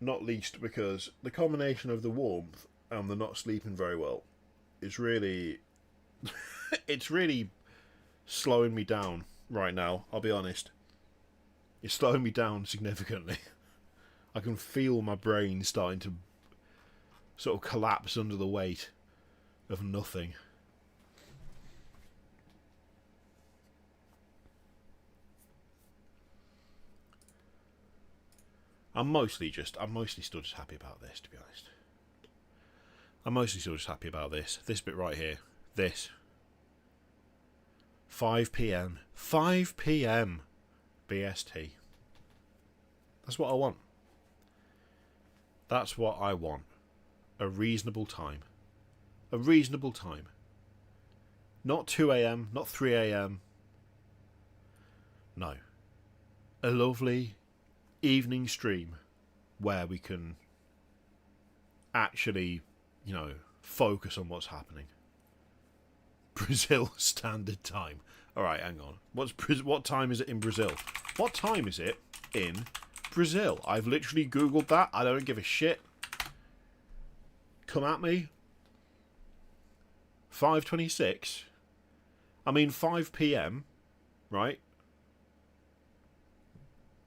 Not least because the combination of the warmth and the not sleeping very well is really... it's really slowing me down right now, I'll be honest. It's slowing me down significantly. I can feel my brain starting to sort of collapse under the weight of nothing. I'm mostly still just happy about this, to be honest. I'm mostly still just happy about this. This bit right here. This. 5 PM. 5 PM. BST. That's what I want. That's what I want. A reasonable time. A reasonable time. Not 2 AM, not 3 AM. No. A lovely evening stream where we can actually, you know, focus on what's happening. Brazil Standard Time. Alright, hang on. What time is it in Brazil? What time is it in Brazil? I've literally Googled that. I don't give a shit. Come at me. 5:26. I mean 5 PM, right?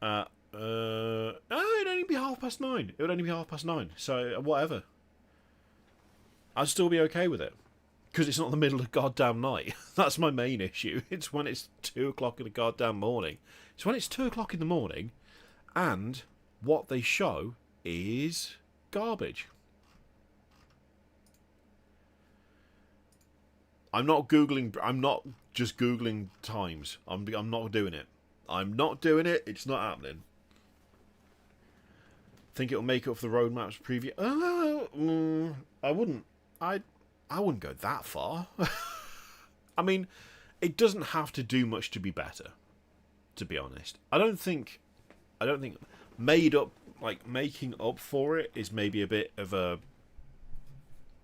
It'd only be 9:30. It would only be 9:30. So whatever. I'd still be okay with it. Because it's not the middle of goddamn night. That's my main issue. It's when it's 2 o'clock in the goddamn morning. It's when it's 2 o'clock in the morning and what they show is garbage. I'm not just Googling times. I'm not doing it. I'm not doing it. It's not happening. Think it'll make up for the roadmaps preview? I wouldn't. I wouldn't go that far. I mean, it doesn't have to do much to be better, to be honest. I don't think making up for it is maybe a bit of a...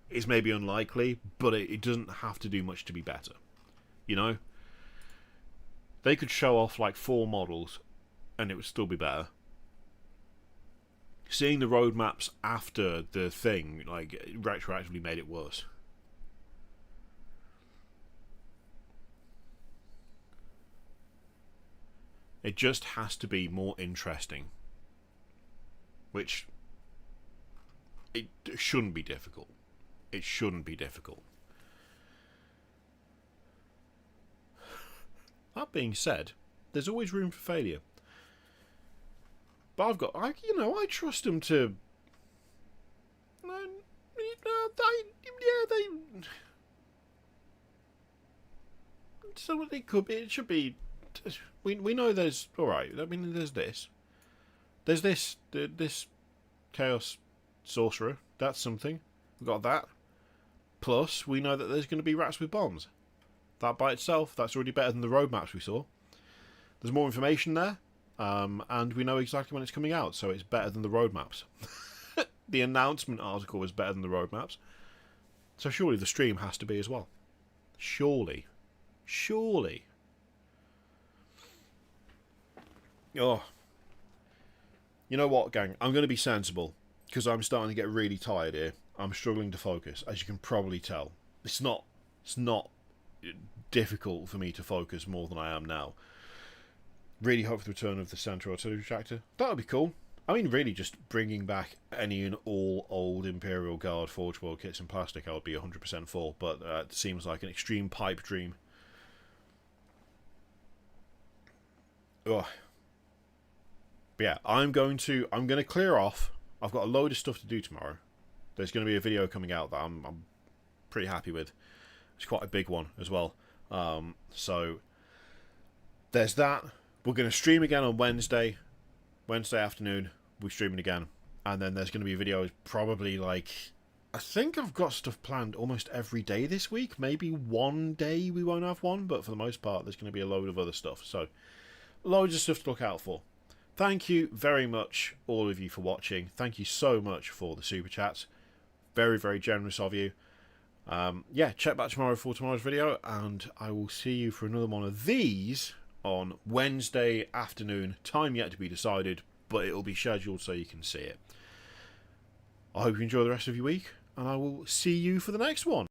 It's maybe unlikely, but it doesn't have to do much to be better. You know? They could show off like 4 models and it would still be better. Seeing the roadmaps after the thing, like, retroactively made it worse. It just has to be more interesting. Which... it shouldn't be difficult. It shouldn't be difficult. That being said, there's always room for failure. But I trust them to they. So it could be. It should be. We know there's all right. I mean, there's this. There's this chaos sorcerer. That's something. We got that. Plus, we know that there's going to be rats with bombs. That by itself, that's already better than the roadmaps we saw. There's more information there, and we know exactly when it's coming out, so it's better than the roadmaps. The announcement article was better than the roadmaps. So surely the stream has to be as well. Surely. Surely. Oh. You know what, gang? I'm going to be sensible, because I'm starting to get really tired here. I'm struggling to focus, as you can probably tell. It's not difficult for me to focus more than I am now. Really hope for the return of the Centaur Artillery Tractor. That would be cool. I mean, really, just bringing back any and all old Imperial Guard Forge World kits in plastic, I would be 100% for, but it seems like an extreme pipe dream. Ugh. But yeah, I'm going to clear off. I've got a load of stuff to do tomorrow. There's going to be a video coming out that I'm pretty happy with. It's quite a big one as well. So there's that. We're going to stream again on Wednesday afternoon. We're streaming again, and then there's going to be videos probably like, I think I've got stuff planned almost every day this week. Maybe one day we won't have one, but for the most part there's going to be a load of other stuff. So loads of stuff to look out for. Thank you very much, all of you, for watching. Thank you so much for the super chats. Very, very generous of you. Yeah, check back tomorrow for tomorrow's video, and I will see you for another one of these on Wednesday afternoon. Time yet to be decided, but it will be scheduled so you can see it. I hope you enjoy the rest of your week, and I will see you for the next one.